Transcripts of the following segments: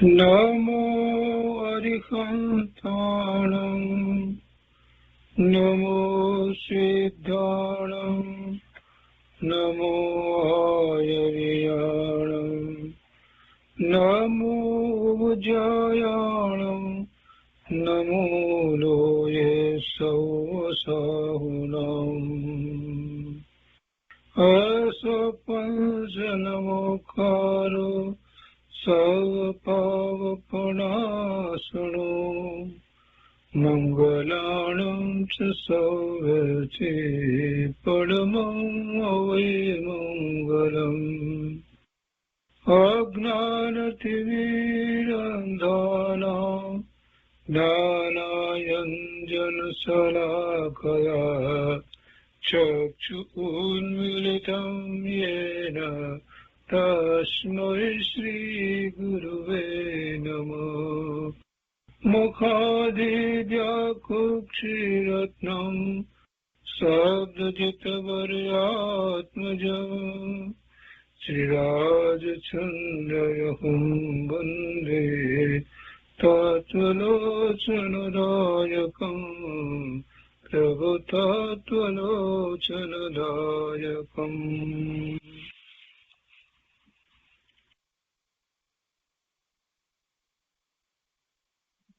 नमो अरिहन्ताणं नमो सिद्धाणं नमो आयर्याणं नमो उज्जयाणं नमो लोये सौसाहुनम् असपंचनमोकारो सर्वपावपणासनो मङ्गलानं च सौरचे परमं वै मङ्गलम् अज्ञानतिमिरन्धानां ज्ञानाञ्जनशलाकया चक्षुरुन्मीलितं येन तस्मै श्रीगुरुवे नमः। मुखादिव्याकुक्षिरत्नं शब्दजितवर्यात्मजम् श्रीराजचन्द्रयहुं वन्दे तत्त्वलोचनदायकम् प्रभुतत्त्वलोचनदायकम्।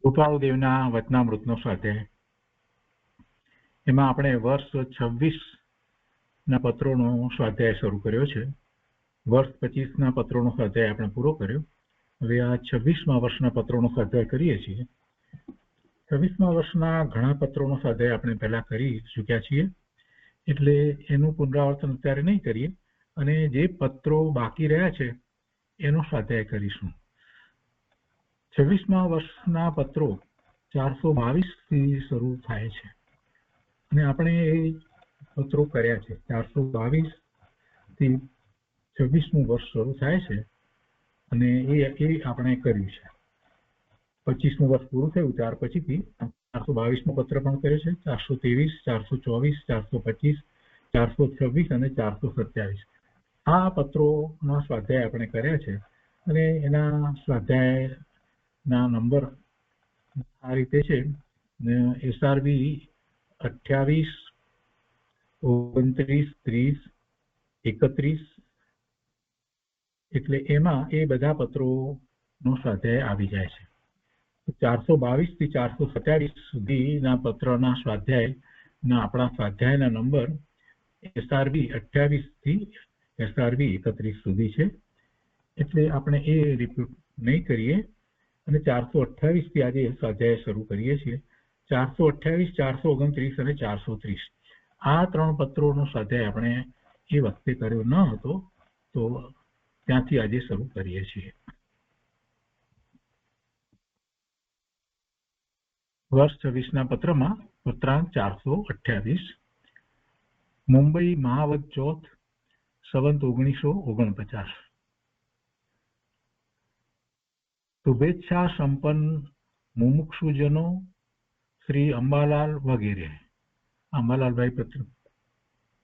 કૃપાળુદેવના વચનામૃતનો સ્વાધ્યાય. એમાં આપણે વર્ષ 26ના પત્રોનો સ્વાધ્યાય શરૂ કર્યો છે. વર્ષ 25ના પત્રોનો સ્વાધ્યાય આપણે પૂરો કર્યો. હવે આ 26મા વર્ષના પત્રોનો સ્વાધ્યાય કરીએ છીએ. 26મા વર્ષના ઘણા પત્રોનો સ્વાધ્યાય આપણે પહેલા કરી ચૂક્યા છીએ, એટલે એનું પુનરાવર્તન અત્યારે નહીં કરીએ અને જે પત્રો બાકી રહ્યા છે એનો સ્વાધ્યાય કરીશું. 26મા વર્ષના પત્રો 422થી શરૂ થાય છે અને આપણે એ પત્રો કર્યા છે. 422થી 26મું વર્ષ શરૂ થાય છે અને એ આપણે કર્યું છે. 25મું વર્ષ પૂરું થયું ત્યાર પછીથી 422મો પત્ર પણ કર્યો છે. 423, 424, 425, 426 અને 427 આ પત્રોના સ્વાધ્યાય આપણે કર્યા છે અને એના સ્વાધ્યાયના નંબર આ રીતે છે. SRB 28, 29, 30, 31 એટલે એમાં એ બધા પત્રોનો સ્વાધ્યાય આવી જાય છે. 422થી 427 સુધીના પત્રના સ્વાધ્યાયના આપણા સ્વાધ્યાયના નંબર SRB 28થી SRB 31 સુધી છે, એટલે આપણે એ રિપીટ નહીં કરીએ અને 428થી આજે સ્વાધ્યાય શરૂ કરીએ છીએ. 428, 429 અને 430 આ ત્રણ પત્રોનો સ્વાધ્યાય આપણે એ વખતે કર્યો ન હતો, તો ત્યાંથી આજે શરૂ કરીએ છીએ. વર્ષ 26ના પત્રમાં પત્રાંક 428. મુંબઈ મહાવત ચોથ, સંવત 1949. શુભેચ્છા સંપન્ન મુમુક્ષુજનો શ્રી અંબાલાલ વગેરે. અંબાલાલભાઈ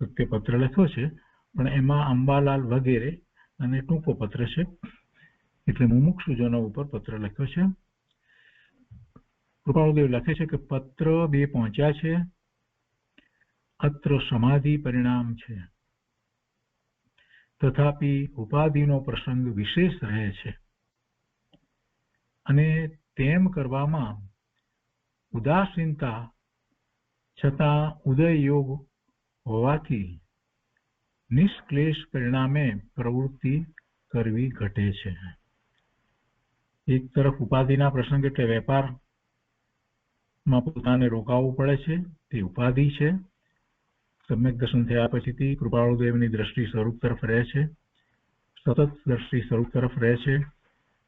પ્રત્યે પત્ર લખ્યો છે, પણ એમાં અંબાલાલ વગેરે અને ટૂંકો પત્ર છે, એટલે મુમુક્ષુજનો ઉપર પત્ર લખ્યો છે. કૃપાળુદેવ લખે છે કે પત્ર 2 પહોંચ્યા છે. અત્ર સમાધિ પરિણામ છે, તથાપિ ઉપાધિનો પ્રસંગ વિશેષ રહે છે અને તેમ કરવામાં ઉદાસીનતા છતાં ઉદય યોગ હોવાથી નિષ્ક્લેશ પરિણામે પ્રવૃત્તિ કરવી ઘટે છે. એક તરફ ઉપાધિના પ્રસંગ એટલે વેપારમાં પોતાને રોકાવવું પડે છે, તે ઉપાધિ છે. સમ્યક દર્શન થયા પછીથી કૃપાળુદેવની દ્રષ્ટિ સ્વરૂપ તરફ રહે છે, સતત દ્રષ્ટિ સ્વરૂપ તરફ રહે છે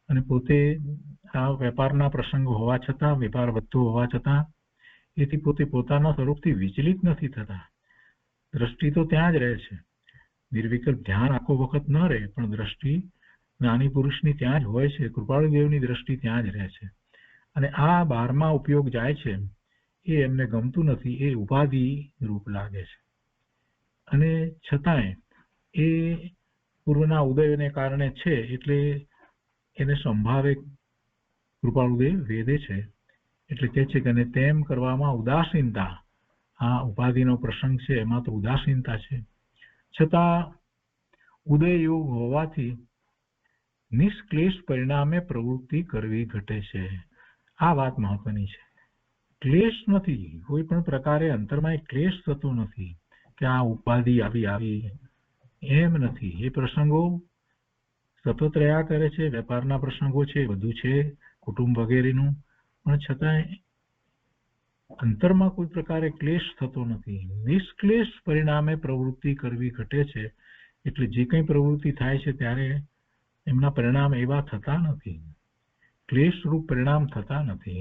અને પોતે આ વેપારના પ્રસંગો હોવા છતાં, વેપાર વધતો હોવા છતાં એથી પોતે પોતાના સ્વરૂપથી વિચલિત નથી થતા. દ્રષ્ટિ તો ત્યાં જ રહે છે. નિર્વિકલ્પ ધ્યાન આખો વખત ન રહે, પણ દ્રષ્ટિ જ્ઞાની પુરુષની ત્યાં જ હોય છે. કૃપાળુદેવની દ્રષ્ટિ ત્યાં જ રહે છે અને આ બહારમાં ઉપયોગ જાય છે એ એમને ગમતું નથી, એ ઉપાધિ રૂપ લાગે છે. અને છતાંય એ પૂર્વના ઉદયને કારણે છે, એટલે એને સંભાવે કૃપાળુદેવ વેદે છે એટલે કહે છે કે તેમ કરવામાં ઉદાસીનતા, આ ઉપાધિનો પ્રસંગ છે એમાં તો ઉદાસીનતા છે, છતાં ઉદય યોગ હોવાથી નિષ્ક્લેશ પરિણામે પ્રવૃત્તિ કરવી ઘટે છે. આ વાત મહત્વની છે. ક્લેશ નથી, કોઈ પણ પ્રકારે અંતરમાં એક ક્લેશ થતો નથી કે આ ઉપાધિ આવી એમ નથી. એ પ્રસંગો સતત રહ્યા કરે છે, વેપારના પ્રસંગો છે, બધું છે, કુટુંબ વગેરેનું, પણ છતાંય અંતરમાં કોઈ પ્રકારે ક્લેશ થતો નથી. નિષ્ક્લેશ પરિણામે પ્રવૃત્તિ કરવી ઘટે છે એટલે જે કંઈ પ્રવૃત્તિ થાય છે ત્યારે એમના પરિણામ એવા થતા નથી, ક્લેશરૂપ પરિણામ થતા નથી.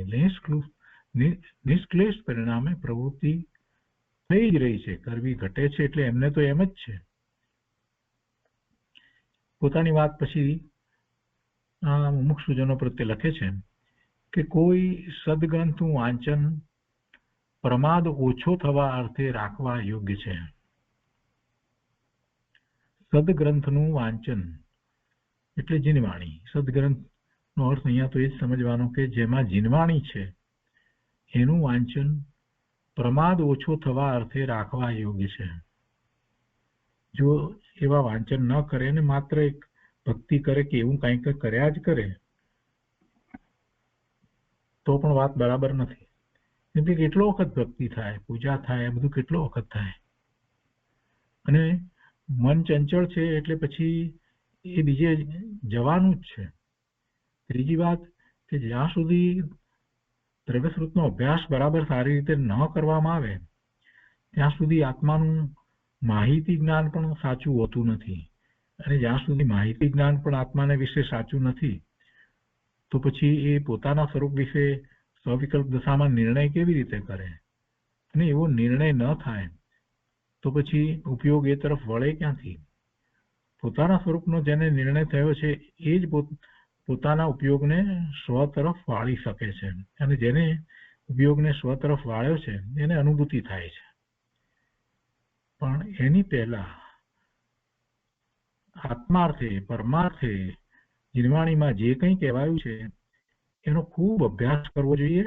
નિષ્ક્લેશ પરિણામે પ્રવૃત્તિ થઈ જ રહી છે, કરવી ઘટે છે એટલે એમને તો એમ જ છે. પોતાની વાત પછી મુમુક્ષુજનો પ્રત્યે લખે છે કે કોઈ સદગ્રંથનું વાંચન પ્રમાદ ઓછો થવા અર્થે રાખવા યોગ્ય છે. સદગ્રંથનું વાંચન એટલે જીનવાણી. સદગ્રંથનો અર્થ અહીંયા તો એ જ સમજવાનો કે જેમાં જીનવાણી છે એનું વાંચન પ્રમાદ ઓછો થવા અર્થે રાખવા યોગ્ય છે. જો એવા વાંચન ન કરે ને માત્ર એક ભક્તિ કરે કે એવું કંઈક કર્યા જ કરે તો પણ વાત બરાબર નથી. કેમ કે કેટલો વખત ભક્તિ થાય, પૂજા થાય, બધું કેટલો વખત થાય, અને મન ચંચળ છે એટલે પછી એ બીજે જવાનું જ છે. ત્રીજી વાત કે જ્યાં સુધી દ્રવ્યસ્ત્રોતનો અભ્યાસ બરાબર સારી રીતે ન કરવામાં આવે ત્યાં સુધી આત્માનું માહિતી જ્ઞાન પણ સાચું હોતું નથી, અને જ્યાં સુધી માહિતી જ્ઞાન પણ આત્માને વિશે સાચું નથી તો પછી એ પોતાના સ્વરૂપ વિશે સ્વવિકલ્પ દશામાં નિર્ણય કેવી રીતે કરે, અને એવો નિર્ણય ન થાય તો પછી ઉપયોગ એ તરફ વળે ક્યાંથી? પોતાના સ્વરૂપનો જેને નિર્ણય થયો છે એ જ પોતાના ઉપયોગને સ્વ તરફ વાળી શકે છે, અને જેને ઉપયોગને સ્વ તરફ વાળ્યો છે એને અનુભૂતિ થાય છે. પણ એની પહેલા આત્માર્થે, પરમાર્થે, જીનવાણીમાં જે કંઈ કહેવાયું છે એનો ખૂબ અભ્યાસ કરવો જોઈએ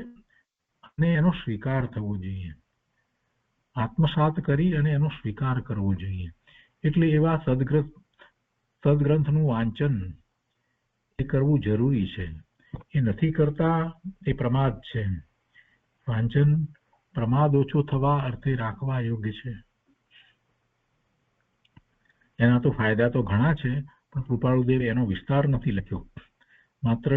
અને એનો સ્વીકાર થવો જોઈએ, આત્મસાત કરી અને એનો સ્વીકાર કરવો જોઈએ. એટલે એવા સદગ્રંથનું વાંચન એ કરવું જરૂરી છે. એ નથી કરતા એ પ્રમાદ છે. વાંચન પ્રમાદ ઓછો થવા અર્થે રાખવા યોગ્ય છે. એના તો ફાયદા તો ઘણા છે, પણ કૃપાળુદેવ એનો વિસ્તાર નથી લખ્યો. માત્ર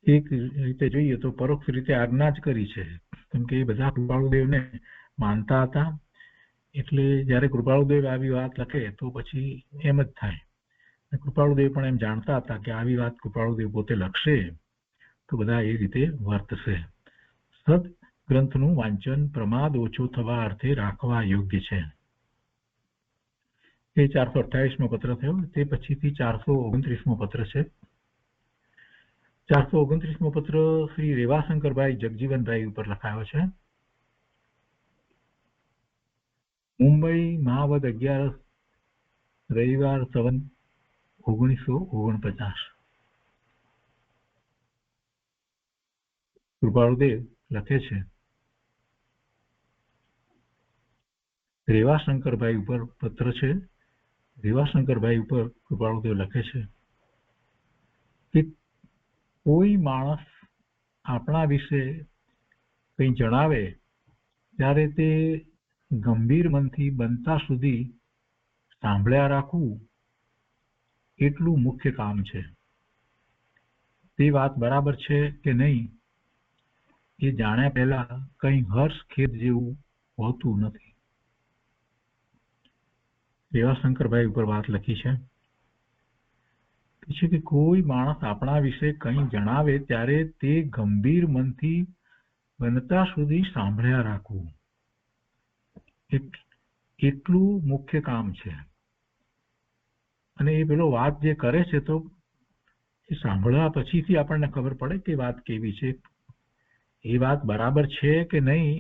એક રીતે જોઈએ તો પરોક્ષ રીતે આજ્ઞા જ કરી છે, કેમ કે એ બધા કૃપાળુદેવને માનતા હતા. એટલે જયારે કૃપાળુદેવ આવી વાત લખે તો પછી એમ જ થાય. કૃપાળુદેવ પણ એમ જાણતા હતા કે આવી વાત કૃપાળુદેવ પોતે લખશે તો બધા એ રીતે વર્તશે. સદ ગ્રંથનું વાંચન પ્રમાદ ઓછો થવા અર્થે રાખવા યોગ્ય છે. એ 428મો પત્ર થયો. તે પછીથી 429મો પત્ર છે. 429મો પત્ર શ્રી રેવાશંકરભાઈ જગજીવનભાઈ ઉપર લખાયો છે. મુંબઈ મહાવદ 11 રવિવાર સંવત 1949. કૃપાળુદેવ લખે છે રેવાશંકરભાઈ ઉપર પત્ર છે. રેવાશંકરભાઈ ઉપર કૃપાળુદેવ લખે છે કે કોઈ માણસ આપણા વિશે કંઈ જણાવે ત્યારે તે ગંભીર મનથી બનતા સુધી સાંભળ્યા રાખવું એટલું મુખ્ય કામ છે. તે વાત બરાબર છે કે નહીં એ જાણ્યા પહેલા કંઈ હર્ષ ખેદ જેવું હોતું નથી. રેવાશંકરભાઈ ઉપર વાત લખી છે કે કોઈ માણસ આપણા વિશે કંઈ જણાવે ત્યારે તે ગંભીર મનથી બનતા સુધી સાંભળ્યા રાખવું એટલું મુખ્ય કામ છે. અને એ પેલો વાત જે કરે છે તો એ સાંભળવા પછીથી આપણને ખબર પડે કે વાત કેવી છે, એ વાત બરાબર છે કે નહીં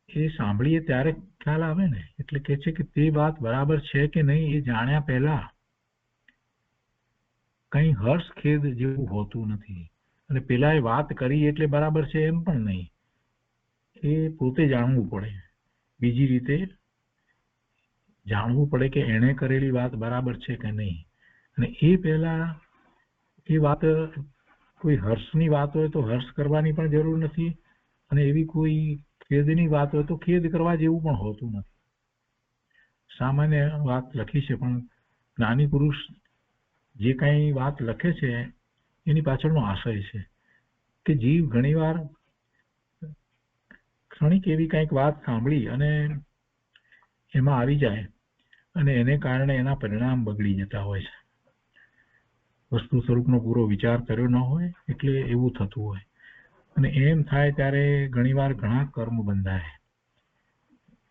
એ સાંભળીએ ત્યારે ખ્યાલ આવે ને. એટલે કે છે કે તે વાત બરાબર છે કે નહીં એ જાણ્યા પહેલા કઈ હર્ષ ખેદ જેવું હોતું નથી. અને પેલાએ વાત કરી એટલે બરાબર છે એમ પણ નહીં. એ પોતે જાણવું પડે, બીજી રીતે જાણવું પડે કે એણે કરેલી વાત બરાબર છે કે નહીં. અને એ પહેલા એ વાત કોઈ હર્ષની વાત હોય તો હર્ષ કરવાની પણ જરૂર નથી, અને એવી કોઈ ખેદની વાત હોય તો ખેદ કરવા જેવું પણ હોતું નથી. સામાન્ય વાત લખી છે, પણ જ્ઞાની પુરુષ જે કાંઈ વાત લખે છે એની પાછળનો આશય છે કે જીવ ઘણીવાર ક્ષણિક એવી કંઈક વાત સાંભળી અને એમાં આવી જાય અને એને કારણે એના પરિણામ બગડી જતા હોય છે. વસ્તુ સ્વરૂપનો પૂરો વિચાર કર્યો ન હોય એટલે એવું થતું હોય. અને એમ થાય ત્યારે ઘણીવાર ઘણા કર્મ બંધાય.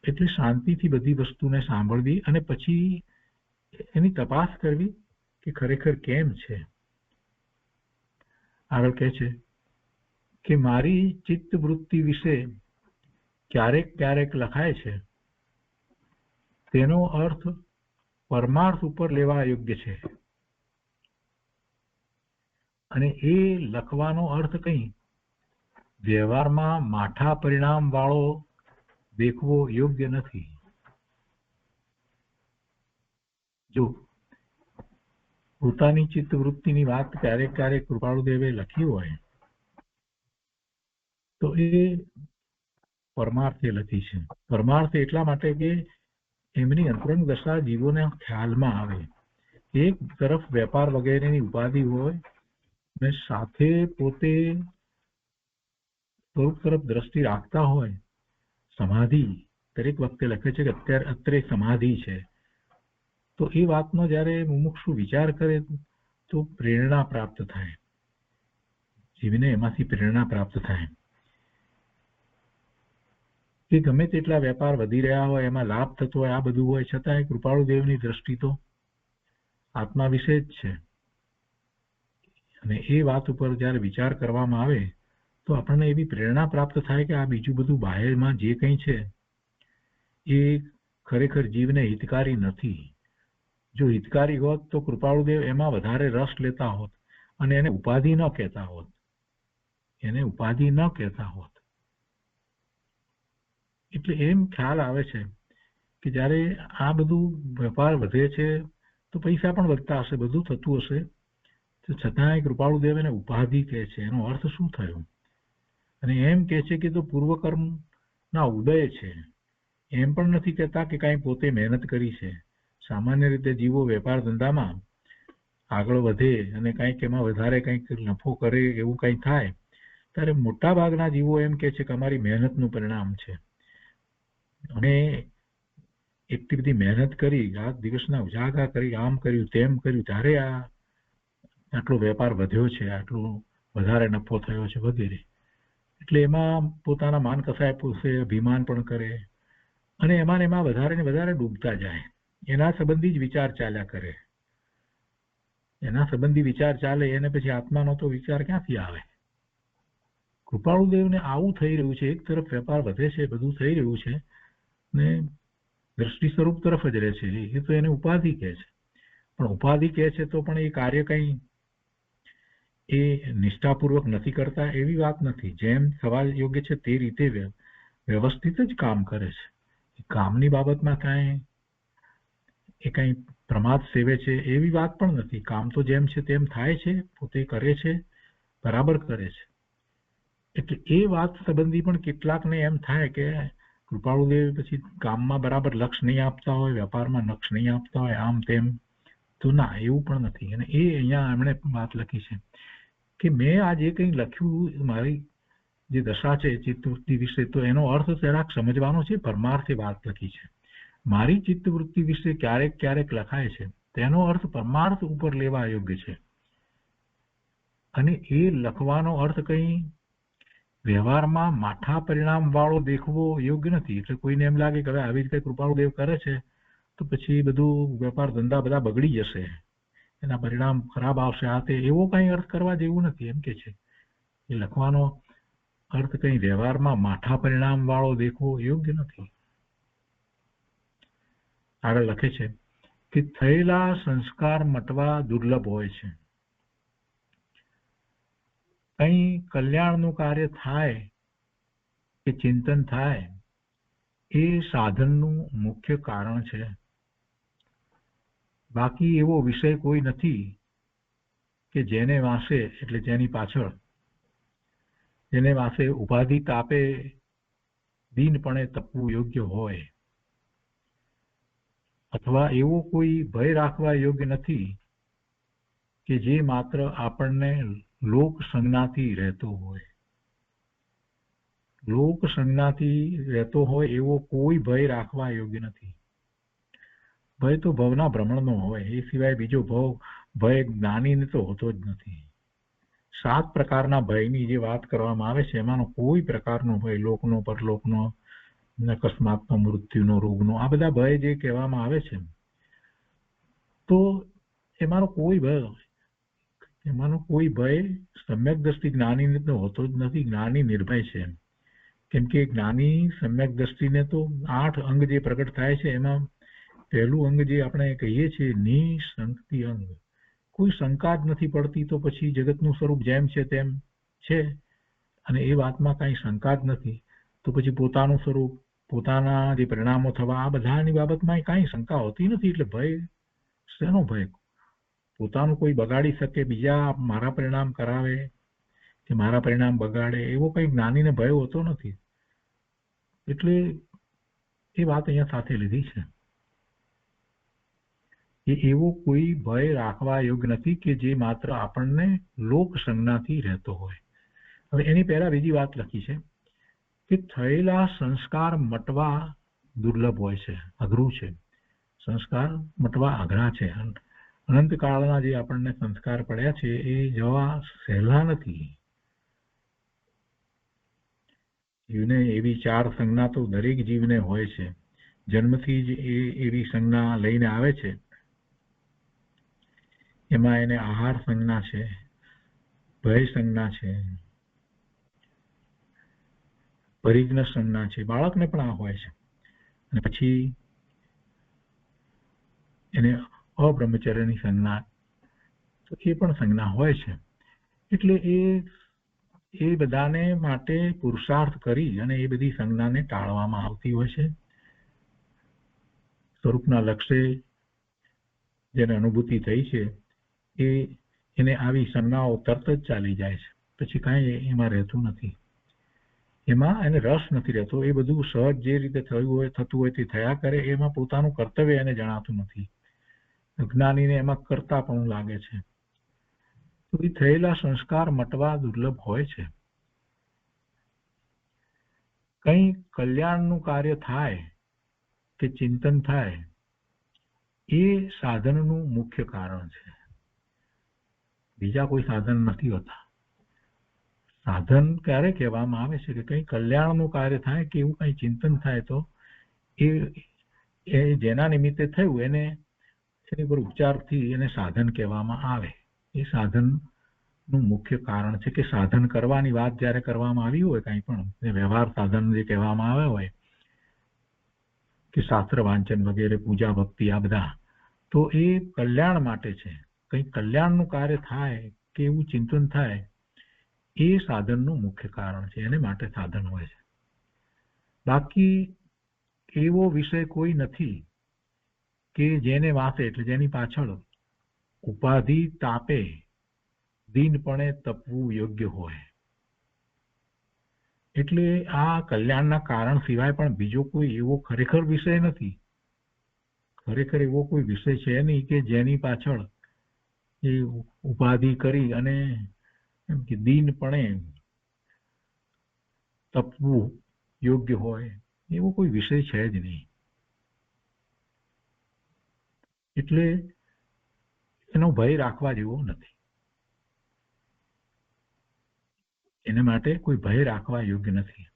એટલે શાંતિથી બધી વસ્તુને સાંભળવી અને પછી એની તપાસ કરવી કે ખરેખર કેમ છે. આગળ કહે છે કે મારી ચિત્ત વૃત્તિ વિશે ક્યારેક ક્યારેક લખાય છે તેનો અર્થ પરમાર્થ ઉપર લેવા યોગ્ય છે. અને એ લખવાનો અર્થ કંઈ વ્યવહારમાં માઠા પરિણામ વાળો દેખવો યોગ્ય નથી. જો પોતાની ચિત્ત વૃત્તિની વાત ક્યારેક ક્યારેક કૃપાળુદેવે લખી હોય તો એ પરમાર્થે લખી છે. પરમાર્થ એટલા માટે કે એમની અંતરંગ દશા જીવોને ખ્યાલમાં આવે. એક તરફ વેપાર વગેરેની ઉપાધિ હોય અને સાથે પોતે સ્વરૂપ તરફ દ્રષ્ટિ રાખતા હોય. સમાધિ દરેક વખતે લખે છે કે અત્યારે સમાધિ છે. તો એ વાતનો જ્યારે મુમુક્ષુ વિચાર કરે તો પ્રેરણા પ્રાપ્ત થાય, જીવને એમાંથી પ્રેરણા પ્રાપ્ત થાય કે ગમે તેટલા વેપાર વધી રહ્યા હોય, એમાં લાભ થતો હોય, આ બધું હોય છતાંય કૃપાળુદેવની દ્રષ્ટિ તો આત્મા વિશે જ છે. અને એ વાત ઉપર જ્યારે વિચાર કરવામાં આવે તો આપણને એવી પ્રેરણા પ્રાપ્ત થાય કે આ બીજું બધું બાહ્યમાં જે કંઈ છે એ ખરેખર જીવને હિતકારી નથી. જો હિતકારી હોત તો કૃપાળુદેવ એમાં વધારે રસ લેતા હોત અને એને ઉપાધિ ન કહેતા હોત. એટલે એમ ખ્યાલ આવે છે કે જ્યારે આ બધું વેપાર વધે છે તો પૈસા પણ વધતા હશે, બધું થતું હશે, તો છતાંય કૃપાળુદેવ એને ઉપાધિ કહે છે. એનો અર્થ શું થયો? અને એમ કહે છે કે તો પૂર્વકર્મના ઉદય છે. એમ પણ નથી કહેતા કે કાંઈ પોતે મહેનત કરી છે. સામાન્ય રીતે જીવો વેપાર ધંધામાં આગળ વધે અને કંઈક એમાં વધારે કંઈક નફો કરે એવું કંઈ થાય ત્યારે મોટા ભાગના જીવો એમ કહે છે કે અમારી મહેનતનું પરિણામ છે. અને એટલી બધી મહેનત કરી, રાત દિવસના ઉજાગરા કરી, આમ કર્યું તેમ કર્યું, ત્યારે આટલો વેપાર વધ્યો છે, આટલો વધારે નફો થયો છે વગેરે. એટલે એમાં પોતાના માન કસાય પૂછે, અભિમાન પણ કરે અને એમાં વધારે ને વધારે ડૂબતા જાય. એના સંબંધી જ વિચાર ચાલ્યા કરે. એના સંબંધી વિચાર ચાલે એને પછી આત્માનો તો વિચાર ક્યાંથી આવે? કૃપાળુદેવને આવું થઈ રહ્યું છે. એક તરફ વેપાર વધે છે, બધું થઈ રહ્યું છે ને દ્રષ્ટિ સ્વરૂપ તરફ જ રહે છે. એ તો એને ઉપાધિ કહે છે. પણ ઉપાધિ કહે છે તો પણ એ કાર્ય કંઈ એ નિષ્ઠાપૂર્વક નથી કરતા એવી વાત નથી. જેમ થવા યોગ્ય છે તે રીતે વ્યવસ્થિત જ કામ કરે છે. કામની બાબતમાં કાંઈ પ્રમાદ સેવે છે એવી વાત પણ નથી. કામ તો જેમ છે તેમ થાય છે, પોતે કરે છે, બરાબર કરે છે. એટલે એ વાત સંબંધી પણ કેટલાકને એમ થાય કે કૃપાળુદેવ પછી કામમાં બરાબર લક્ષ નહીં આપતા હોય, વેપારમાં લક્ષ નહીં આપતા હોય, આમ તેમ. તો ના, એવું પણ નથી. અને એ અહીંયા એમણે વાત લખી છે કે મેં આ જે કંઈ લખ્યું મારી જે દશા છે ચિત્તવૃત્તિ વિશે, તો એનો અર્થ જરાક સમજવાનો છે. પરમાર્થે વાત લખી છે. મારી ચિત્તવૃત્તિ વિશે ક્યારેક ક્યારેક લખાય છે તેનો અર્થ પરમાર્થ ઉપર લેવા યોગ્ય છે. અને એ લખવાનો અર્થ કંઈ વ્યવહારમાં માઠા પરિણામ વાળો દેખવો યોગ્ય નથી. એટલે કોઈને એમ લાગે કે હવે આવી રીતે કૃપાળુદેવ કરે છે તો પછી બધું વેપાર ધંધા બધા બગડી જશે, એના પરિણામ ખરાબ આવશે, આ તે, એવો કંઈ અર્થ કરવા જેવું નથી. એમ કે છે એ લખવાનો અર્થ કંઈ વ્યવહારમાં માઠા પરિણામ વાળો દેખવો યોગ્ય નથી. આગળ લખે છે કે થયેલા સંસ્કાર મટવા દુર્લભ હોય છે. કંઈ કલ્યાણનું કાર્ય થાય કે ચિંતન થાય એ સાધનનું મુખ્ય કારણ છે. બાકી એવો વિષય કોઈ નથી કે જેને વાંસે એટલે જેની પાછળ જેને વાંસે ઉપાધિ તાપે દીનપણે તપવું યોગ્ય હોય, અથવા એવો કોઈ ભય રાખવા યોગ્ય નથી કે જે માત્ર આપણને લોક સંજ્ઞાથી રહેતો હોય. લોક સંજ્ઞાથી રહેતો હોય એવો કોઈ ભય રાખવા યોગ્ય નથી. ભય તો ભવના ભ્રમણનો હોય, એ સિવાય બીજો ભય જ્ઞાનીને તો હોતો જ નથી. 7 પ્રકારના ભયની જે વાત કરવામાં આવે છે એમાંનો કોઈ પ્રકારનો ભય, લોકનો, પરલોકનો, અકસ્માતનો, મૃત્યુનો, રોગનો, આ બધા ભય જે કહેવામાં આવે છે, તો એમાંનો કોઈ ભય સમ્યક દ્રષ્ટિ જ્ઞાનીને તો હોતો જ નથી. જ્ઞાની નિર્ભય છે, કેમ કે જ્ઞાની સમ્યક દ્રષ્ટિને તો 8 અંગ જે પ્રગટ થાય છે એમાં પહેલું અંગ જે આપણે કહીએ છીએ નિશંકતિ અંગ, કોઈ શંકા જ નથી પડતી, તો પછી જગતનું સ્વરૂપ જેમ છે તેમ છે અને એ વાતમાં કાંઈ શંકા જ નથી, તો પછી પોતાનું સ્વરૂપ, પોતાના જે પરિણામો થવા, આ બધાની બાબતમાં કાંઈ શંકા હોતી નથી. એટલે ભય શેનો ભય? પોતાનું કોઈ બગાડી શકે, બીજા મારા પરિણામ કરાવે કે મારા પરિણામ બગાડે, એવો કંઈ જ્ઞાનીને ભય હોતો નથી. એટલે એ વાત અહીંયા સાથે લીધી છે કે એવો કોઈ ભય રાખવા યોગ્ય નથી કે જે માત્ર આપણને લોક સંજ્ઞાથી રહેતો હોય. હવે એની પહેલા બીજી વાત લખી છે કે થયેલા સંસ્કાર મટવા દુર્લભ હોય છે, અઘરું છે. સંસ્કાર મટવા અઘરા છે. અનંતકાળના જે આપણને સંસ્કાર પડ્યા છે એ જવા સહેલા નથી. જીવને એવી 4 સંજ્ઞા તો દરેક જીવને હોય છે. જન્મથી જ એ એવી સંજ્ઞા લઈને આવે છે. એમાં એને આહાર સંજ્ઞા છે, ભય સંજ્ઞા છે, પરિજ્ઞ સંજ્ઞા છે, બાળકને પણ આ હોય છે. અને પછી એને અબ્રહ્મચર્યની સંજ્ઞા, તો એ પણ સંજ્ઞા હોય છે. એટલે એ બધાને માટે પુરુષાર્થ કરી અને એ બધી સંજ્ઞાને ટાળવામાં આવતી હોય છે. સ્વરૂપના લક્ષ્ય જેને અનુભૂતિ થઈ છે એને આવી સંજ્ઞાઓ તરત જ ચાલી જાય છે, પછી કાંઈ એમાં રહેતું નથી, એમાં એને રસ નથી રહેતો. એ બધું સહજ જે રીતે થતું હોય તે થયા કરે, એમાં પોતાનું કર્તવ્ય એને જણાતું નથી. અજ્ઞાનીને એમાં કરતા પણ લાગે છે. તો એ થયેલા સંસ્કાર મટવા દુર્લભ હોય છે. કંઈ કલ્યાણનું કાર્ય થાય કે ચિંતન થાય એ સાધનનું મુખ્ય કારણ છે. બીજા કોઈ સાધન નથી હોતા. સાધન ક્યારે કહેવામાં આવે છે કે કંઈ કલ્યાણનું કાર્ય થાય કે એવું કંઈ ચિંતન થાય તો એ જેના નિમિત્તે થયું એની પર ઉપચારથી એને સાધન કહેવામાં આવે. એ સાધનનું મુખ્ય કારણ છે કે સાધન કરવાની વાત જ્યારે કરવામાં આવી હોય, કંઈ પણ વ્યવહાર સાધન જે કહેવામાં આવે હોય કે શાસ્ત્ર વાંચન વગેરે, પૂજા ભક્તિ, આ બધા, તો એ કલ્યાણ માટે છે. કંઈ કલ્યાણનું કાર્ય થાય કે એવું ચિંતન થાય એ સાધનનું મુખ્ય કારણ છે, એને માટે સાધન હોય છે. બાકી એવો વિષય કોઈ નથી કે જેને વાંસે એટલે જેની પાછળ ઉપાધિ તાપે દીનપણે તપવું યોગ્ય હોય. એટલે આ કલ્યાણના કારણ સિવાય પણ બીજો કોઈ એવો ખરેખર વિષય નથી. ખરેખર એવો કોઈ વિષય છે નહીં કે જેની પાછળ એ ઉપાધિ કરી અને એમ કે દીનપણે તપવું યોગ્ય હોય, એવો કોઈ વિષય છે જ નહીં. એટલે એનો ભય રાખવા જેવો નથી. એને માટે કોઈ ભય રાખવા યોગ્ય નથી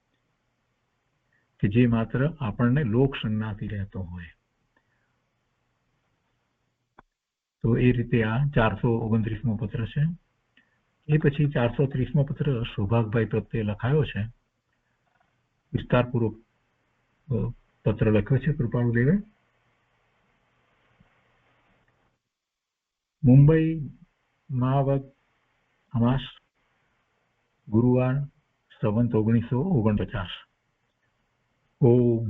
કે જે માત્ર આપણને લોક સંજ્ઞાથી રહેતો હોય. તો એ રીતે આ 429મો પત્ર છે. એ પછી 430મો પત્ર સૌભાગભાઈ પ્રત્યે લખાયો છે. વિસ્તારપૂર્વક પત્ર લખ્યો છે કૃપાળુદેવે. મુંબઈ માવત અમાસ ગુરુવાર સંવંત 1949. ઓમ.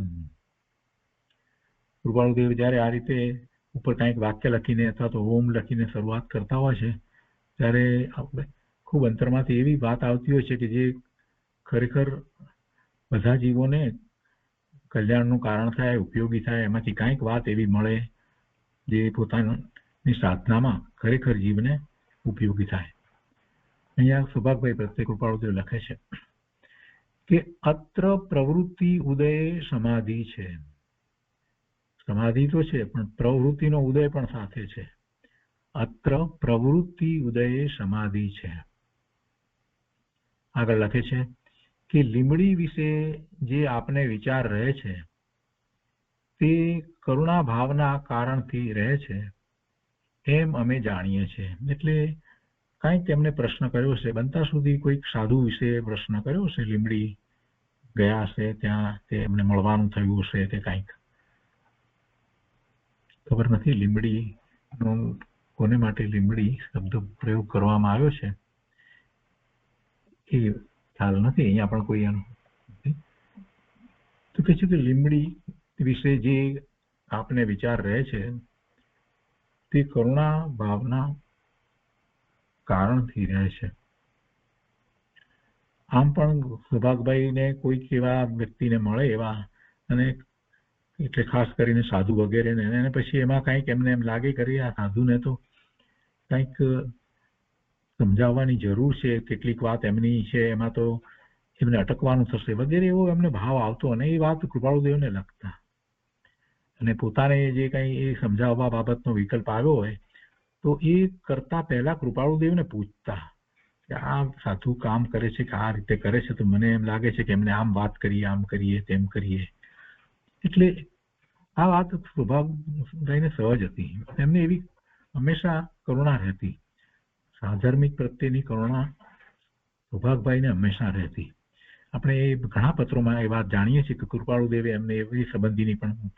કૃપાળુદેવ જ્યારે આ રીતે ઉપર કંઈક વાક્ય લખીને અથવા તો ઓમ લખીને શરૂઆત કરતા હોય છે ત્યારે આપણે ખૂબ અંતરમાંથી એવી વાત આવતી હોય છે કે જે ખરેખર બધા જીવોને કલ્યાણનું કારણ થાય, ઉપયોગી થાય, એમાંથી કંઈક વાત એવી મળે જે પોતાની સાધનામાં ખરેખર જીવને ઉપયોગી થાય. અહીંયા સુભાગભાઈ પ્રત્યે કૃપાળુદેવ લખે છે કે અત્ર પ્રવૃત્તિ ઉદય સમાધિ છે. સમાધિ તો છે પણ પ્રવૃત્તિનો ઉદય પણ સાથે છે. અત્ર પ્રવૃત્તિ ઉદય સમાધિ છે. આગળ લખે છે કે લીમડી વિશે જે આપને વિચાર રહે છે તે કરુણા ભાવના કારણથી રહે છે એમ અમે જાણીએ છીએ. એટલે કંઈક તેમને પ્રશ્ન કર્યો છે, બનતા સુધી કોઈક સાધુ વિશે પ્રશ્ન કર્યો છે. લીમડી ગયા હશે, ત્યાં તે એમને મળવાનું થયું હશે, તે કંઈક ખબર નથી. લીમડીનો કોને માટે લીમડી શબ્દ પ્રયોગ કરવામાં આવ્યો છે એ ખ્યાલ નથી. અહીંયા પણ કોઈ એનું તો કહે છે કે લીમડી વિશે જે આપને વિચાર રહે છે તે કરુણા ભાવના કારણથી રહે છે. આમ પણ સુભાગભાઈને કોઈક એવા વ્યક્તિને મળે એવા, અને એટલે ખાસ કરીને સાધુ વગેરે ને, અને પછી એમાં કંઈક એમને એમ લાગે કરી આ સાધુને તો કંઈક સમજાવવાની જરૂર છે, કેટલીક વાત એમની છે એમાં તો એમને અટકવાનું થશે વગેરે એવો એમને ભાવ આવતો, અને એ વાત કૃપાળુદેવને લખતા. અને પોતાને જે કંઈ એ સમજાવવા બાબતનો વિકલ્પ આવ્યો હોય તો એ કરતા પહેલા કૃપાળુદેવને પૂછતા કે આ સાધુ કામ કરે છે કે આ રીતે કરે છે, તો મને એમ લાગે છે કે એમને આમ વાત કરીએ, આમ કરીએ, તેમ કરીએ. એટલે આ વાત સ્વભાવભાઈને સહજ હતી. એમને એવી હંમેશા કરુણા રહેતી, સાધર્મિક પ્રત્યેની કરુણા સ્વભાવભાઈને હંમેશા રહેતી. આપણે એ ઘણા પત્રોમાં એ વાત જાણીએ છીએ કે કૃપાળુદેવે એમને એવી સંબંધીની પણ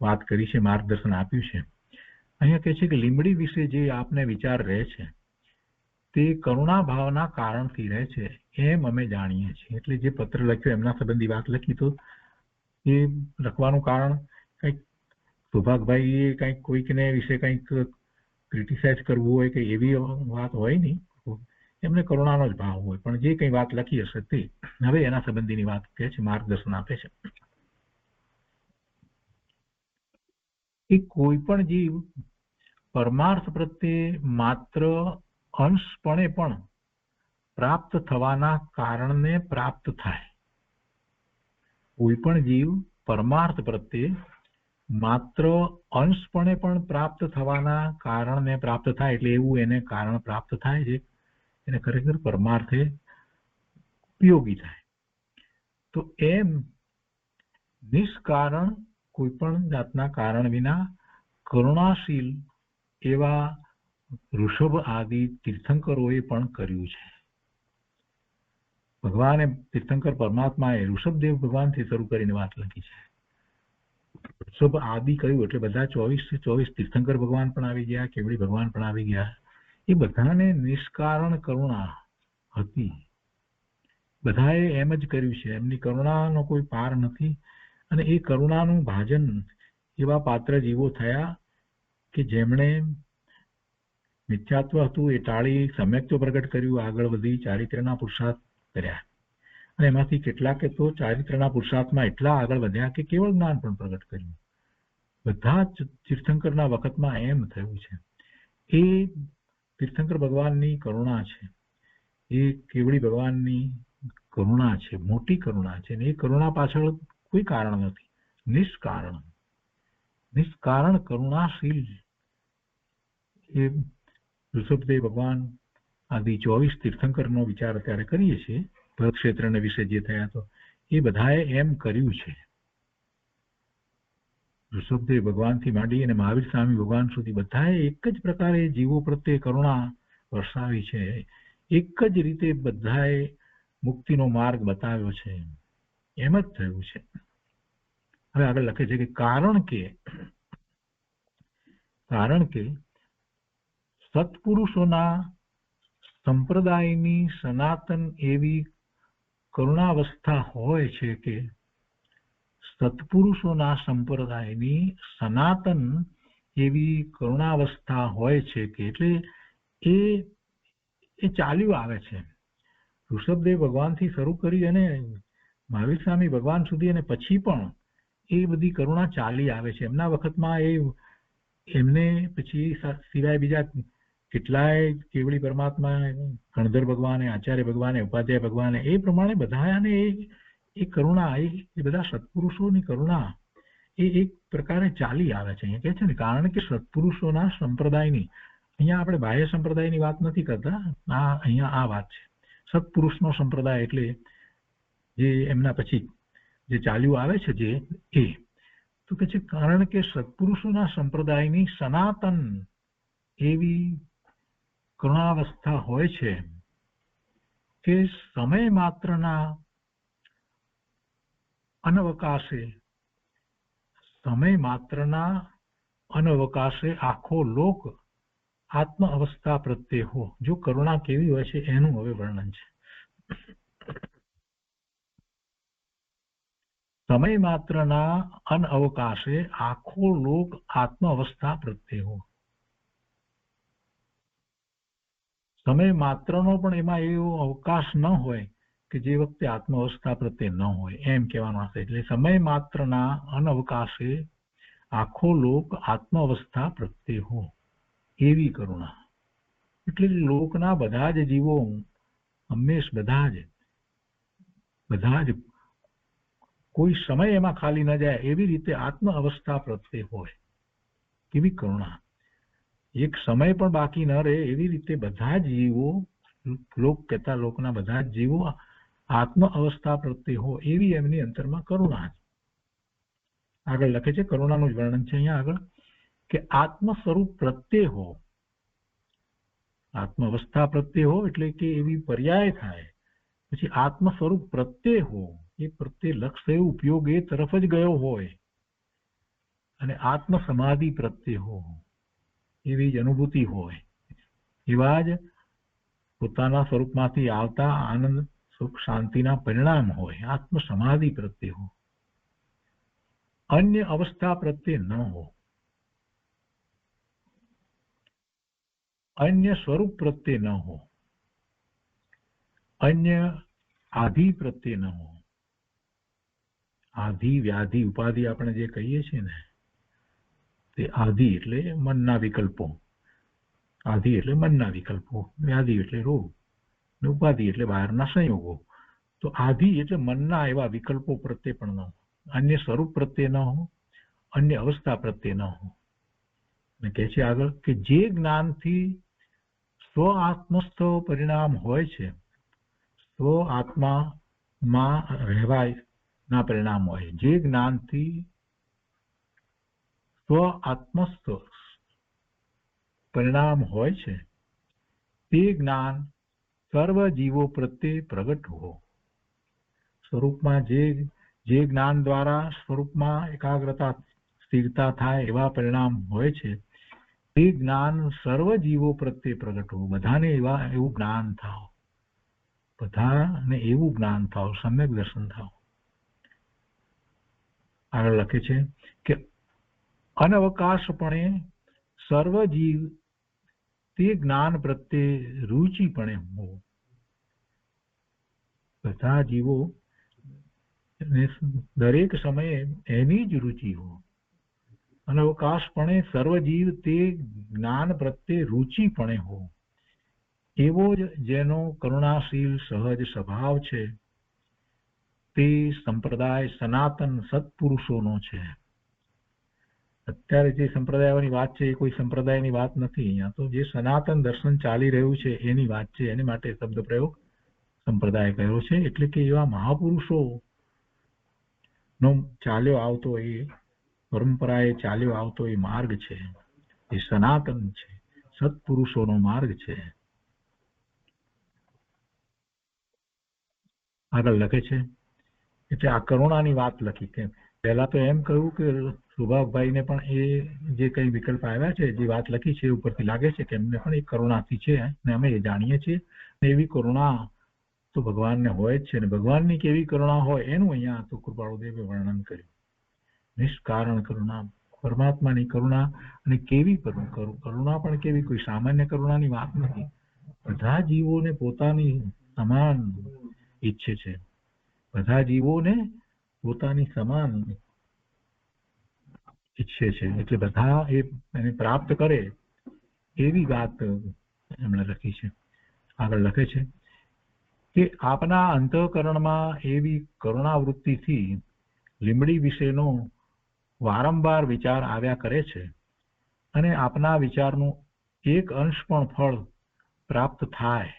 વાત કરી છે, માર્ગદર્શન આપ્યું છે. અહીંયા કહે છે કે લીમડી વિશે જે આપને વિચાર રહે છે તે કરુણા ભાવના કારણથી રહે છે એમ અમે જાણીએ છીએ. એટલે જે પત્ર લખ્યો એમના સંબંધી વાત લખી, તો એ લખવાનું કારણ કંઈક સૌભાગભાઈએ કંઈક કોઈકને વિશે કંઈક ક્રિટિસાઇઝ કરવું હોય કે એવી વાત હોય નહીં, એમને કરુણાનો જ ભાવ હોય. પણ જે કંઈ વાત લખી હશે તે હવે એના સંબંધીની વાત કહે છે, માર્ગદર્શન આપે છે કે કોઈ પણ જીવ પરમાર્થ પ્રત્યે માત્ર અંશપણે પણ પ્રાપ્ત થવાના કારણને પ્રાપ્ત થાય. કોઈ પણ જીવ પરમાર્થ પ્રત્યે માત્ર અંશપણે પણ પ્રાપ્ત થવાના કારણને પ્રાપ્ત થાય, એટલે એવું એને કારણ પ્રાપ્ત થાય છે એને ખરેખર પરમાર્થે ઉપયોગી થાય. તો એમ નિષ્કારણ કોઈ પણ જાતના કારણ વિના કરુણાશીલ એવા ઋષભ આદિ તીર્થંકરોએ પણ કર્યું છે. ભગવાને તીર્થંકર પરમાત્માએ ઋષભદેવ ભગવાનથી શરૂ કરીને વાત લખી છે. ઋષભ આદિ કહ્યું એટલે બધા 24 તીર્થંકર ભગવાન પણ આવી ગયા, કેવડી ભગવાન પણ આવી ગયા. એ બધાને નિષ્કારણ કરુણા હતી. બધાએ એમ જ કર્યું છે, એમની કરુણાનો કોઈ પાર નથી. અને એ કરુણાનું ભાજન એવા પાત્ર જીવો થયા કે જેમણે મિથ્યાત્વ હતું એ ટાળી સમ્યક્ત્વ પ્રગટ કર્યું, આગળ વધી ચારિત્ર્યના પુરુષાર્થ કર્યા. અને એમાંથી કેટલાકે તો ચારિત્ર્યના પુરુષાર્થમાં એટલા આગળ વધ્યા કે કેવળ જ્ઞાન પણ પ્રગટ કર્યું. બધા જ તીર્થંકરના વખતમાં એમ થયું છે. એ તીર્થંકર ભગવાનની કરુણા છે, એ કેવડી ભગવાનની કરુણા છે, મોટી કરુણા છે. અને એ કરુણા પાછળ કોઈ કારણ નથી, નિષ્કારણ કરુણાશીલ એ ઋષભદેવ ભગવાન આદિ 24 તીર્થંકરનો વિચાર અત્યારે કરીએ છીએ, ભરત ક્ષેત્રને વિશે જે થયા, તો એ બધાએ એમ કર્યું છે. ઋષભદેવ ભગવાનથી માંડી અને મહાવીર સ્વામી ભગવાન સુધી બધાએ એક જ પ્રકારે જીવો પ્રત્યે કરુણા વરસાવી છે. એક જ રીતે બધાએ મુક્તિનો માર્ગ બતાવ્યો છે. એમ જ થયું છે. હવે આગળ લખે છે કે કારણ કે સત્પુરુષોના સંપ્રદાયની સનાતન એવી કરુણાવસ્થા હોય છે કે સત્પુરુષોના સંપ્રદાયની સનાતન એવી કરુણાવસ્થા હોય છે કે એટલે એ ચાલ્યું આવે છે. ઋષભદેવ ભગવાનથી શરૂ કરી અને મહાવીર સ્વામી ભગવાન સુધી અને પછી પણ એ બધી કરુણા ચાલી આવે છે. એમના વખતમાં એમને પછી સિવાય બીજા કેટલાય કેવળી પરમાત્મા, ગણધર ભગવાને, આચાર્ય ભગવાને, ઉપાધ્યાય ભગવાને, એ પ્રમાણે બધાને એ કરુણા, એ બધા સત્પુરુષોની કરુણા એ એક પ્રકારે ચાલી આવે છે. અહીંયા કહે છે ને, કારણ કે સત્પુરુષોના સંપ્રદાયની, અહીંયા આપણે બાહ્ય સંપ્રદાયની વાત નથી કરતા, અહીંયા આ વાત છે. સત્પુરુષનો સંપ્રદાય એટલે જે એમના પછી જે ચાલ્યું આવે છે, જે એ તો કે છે કારણ કે સત્પુરુષોના સંપ્રદાયની સનાતન એવી કરુણાવસ્થા હોય છે કે સમય માત્રના અનવકાશે આખો લોક આત્મ અવસ્થા પ્રત્યે હો. જો કરુણા કેવી હોય છે એનું હવે વર્ણન છે. સમય માત્રના અનઅવકાશે આખો લોક આત્મ અવસ્થા પ્રત્યે હો. સમય માત્રનો પણ એમાં એવો અવકાશ ન હોય કે જે વખતે આત્મ અવસ્થા પ્રત્યે ન હોય, એમ કહેવાનો હશે. એટલે સમય માત્રના અનઅવકાશે આખો લોક આત્મ અવસ્થા પ્રત્યે હો એવી કરુણા. એટલે લોકના બધા જ જીવો હંમેશ બધા જ કોઈ સમય એમાં ખાલી ન જાય એવી રીતે આત્મ અવસ્થા પ્રત્યે હોય કેવી કરુણા. એક સમય પણ બાકી ન રહે એવી રીતે બધા જ જીવો, લોક કહેતા લોકના બધા જ જીવો આત્મ અવસ્થા પ્રત્યે હો એવી એમની અંતરમાં કરુણા. આગળ લખે છે, કરુણાનું જ વર્ણન છે અહીંયા આગળ, કે આત્મ સ્વરૂપ પ્રત્યે હો. આત્મ અવસ્થા પ્રત્યે હો એટલે કે એવી પર્યાય થાય. પછી આત્મ સ્વરૂપ પ્રત્યે હો, એ પ્રત્યે લક્ષ થયો, ઉપયોગ એ તરફ જ ગયો હોય. અને આત્મ સમાધિ પ્રત્યે હો, એવી જ અનુભૂતિ હોય. એવા જ પોતાના સ્વરૂપમાંથી આવતા આનંદ, સુખ, શાંતિના પરિણામ હોય. આત્મ સમાધિ પ્રત્યે હો. અન્ય અવસ્થા પ્રત્યે ન હો. અન્ય સ્વરૂપ પ્રત્યે ન હો. અન્ય આધિ પ્રત્યે ન હો. આધિ, વ્યાધિ, ઉપાધિ આપણે જે કહીએ છીએ ને, તે આધિ એટલે મનના વિકલ્પો. આધિ એટલે મનના વિકલ્પો, વ્યાધિ એટલે રોગ, ઉપાધિ એટલે બહારના સંયોગો. તો આધિ એટલે મનના એવા વિકલ્પો પ્રત્યે પણ ન હો. અન્ય સ્વરૂપ પ્રત્યે ન હો. અન્ય અવસ્થા પ્રત્યે ન હો. અને કહે છે આગળ કે જે જ્ઞાનથી સ્વ આત્મસ્થ પરિણામ હોય છે, સ્વ આત્મામાં રહેવાય ના પરિણામ હોય, જે જ્ઞાનથી સ્વ આત્મસ્થ પરિણામ હોય છે, તે જ્ઞાન સર્વ જીવો પ્રત્યે પ્રગટ હો. સ્વરૂપમાં જે જ્ઞાન દ્વારા સ્વરૂપમાં એકાગ્રતા, સ્થિરતા થાય એવા પરિણામ હોય છે, તે જ્ઞાન સર્વ જીવો પ્રત્યે પ્રગટ હો. બધાને એવું જ્ઞાન થાવ, બધાને એવું જ્ઞાન થાવ, સમ્યક દર્શન થાવ. આગળ લખે છે કે અનવકાશપણે સર્વ જીવ તે જ્ઞાન પ્રત્યે રુચિપણે હો. બધા જીવો દરેક સમયે એની જ રુચિ હો. અનવકાશપણે સર્વ જીવ તે જ્ઞાન પ્રત્યે રુચિપણે હો. એવો જ જેનો કરુણાશીલ સહજ સ્વભાવ છે, તે સંપ્રદાય સનાતન સત્પુરુષોનો છે. અત્યારે જે સંપ્રદાયોની વાત છે એ કોઈ સંપ્રદાયની વાત નથી. અહીંયા તો જે સનાતન દર્શન ચાલી રહ્યું છે એની વાત છે. એની માટે શબ્દ પ્રયોગ સંપ્રદાય કર્યો છે. એટલે કે એવા મહાપુરુષો નો ચાલ્યો આવતો એ પરંપરાએ ચાલ્યો આવતો એ માર્ગ છે, એ સનાતન છે, સત્પુરુષોનો માર્ગ છે. આગળ લખે છે એટલે આ કરુણાની વાત લખી. કે પહેલા તો એમ કહ્યું કે સુભાગભાઈને પણ એ જે કઈ વિકલ્પ આવ્યા છે, જે વાત લખી છે, ઉપરથી લાગે છે કે એમને પણ એક કરુણાથી છે, અને અમે એ જાણીએ છીએ. એવી કરુણા તો ભગવાનને હોય જ છે, ને ભગવાનની કેવી કરુણા હોય એનું અહીંયા તો કૃપાળુદેવે વર્ણન કર્યું. નિષ્કારણ કરુણા, પરમાત્માની કરુણા, અને કેવી કરુણા પણ કેવી, કોઈ સામાન્ય કરુણાની વાત નથી. બધા જીવોને પોતાની સમાન ઈચ્છે છે, બધા જીવોને પોતાની સમાન ઈચ્છે છે, એટલે બધા એને પ્રાપ્ત કરે એવી વાત એમણે લખી છે. આગળ લખે છે કે આપના અંતઃકરણમાં એવી કરુણાવૃત્તિથી લીમડી વિશેનો વારંવાર વિચાર આવ્યા કરે છે, અને આપના વિચારનું એક અંશ પણ ફળ પ્રાપ્ત થાય.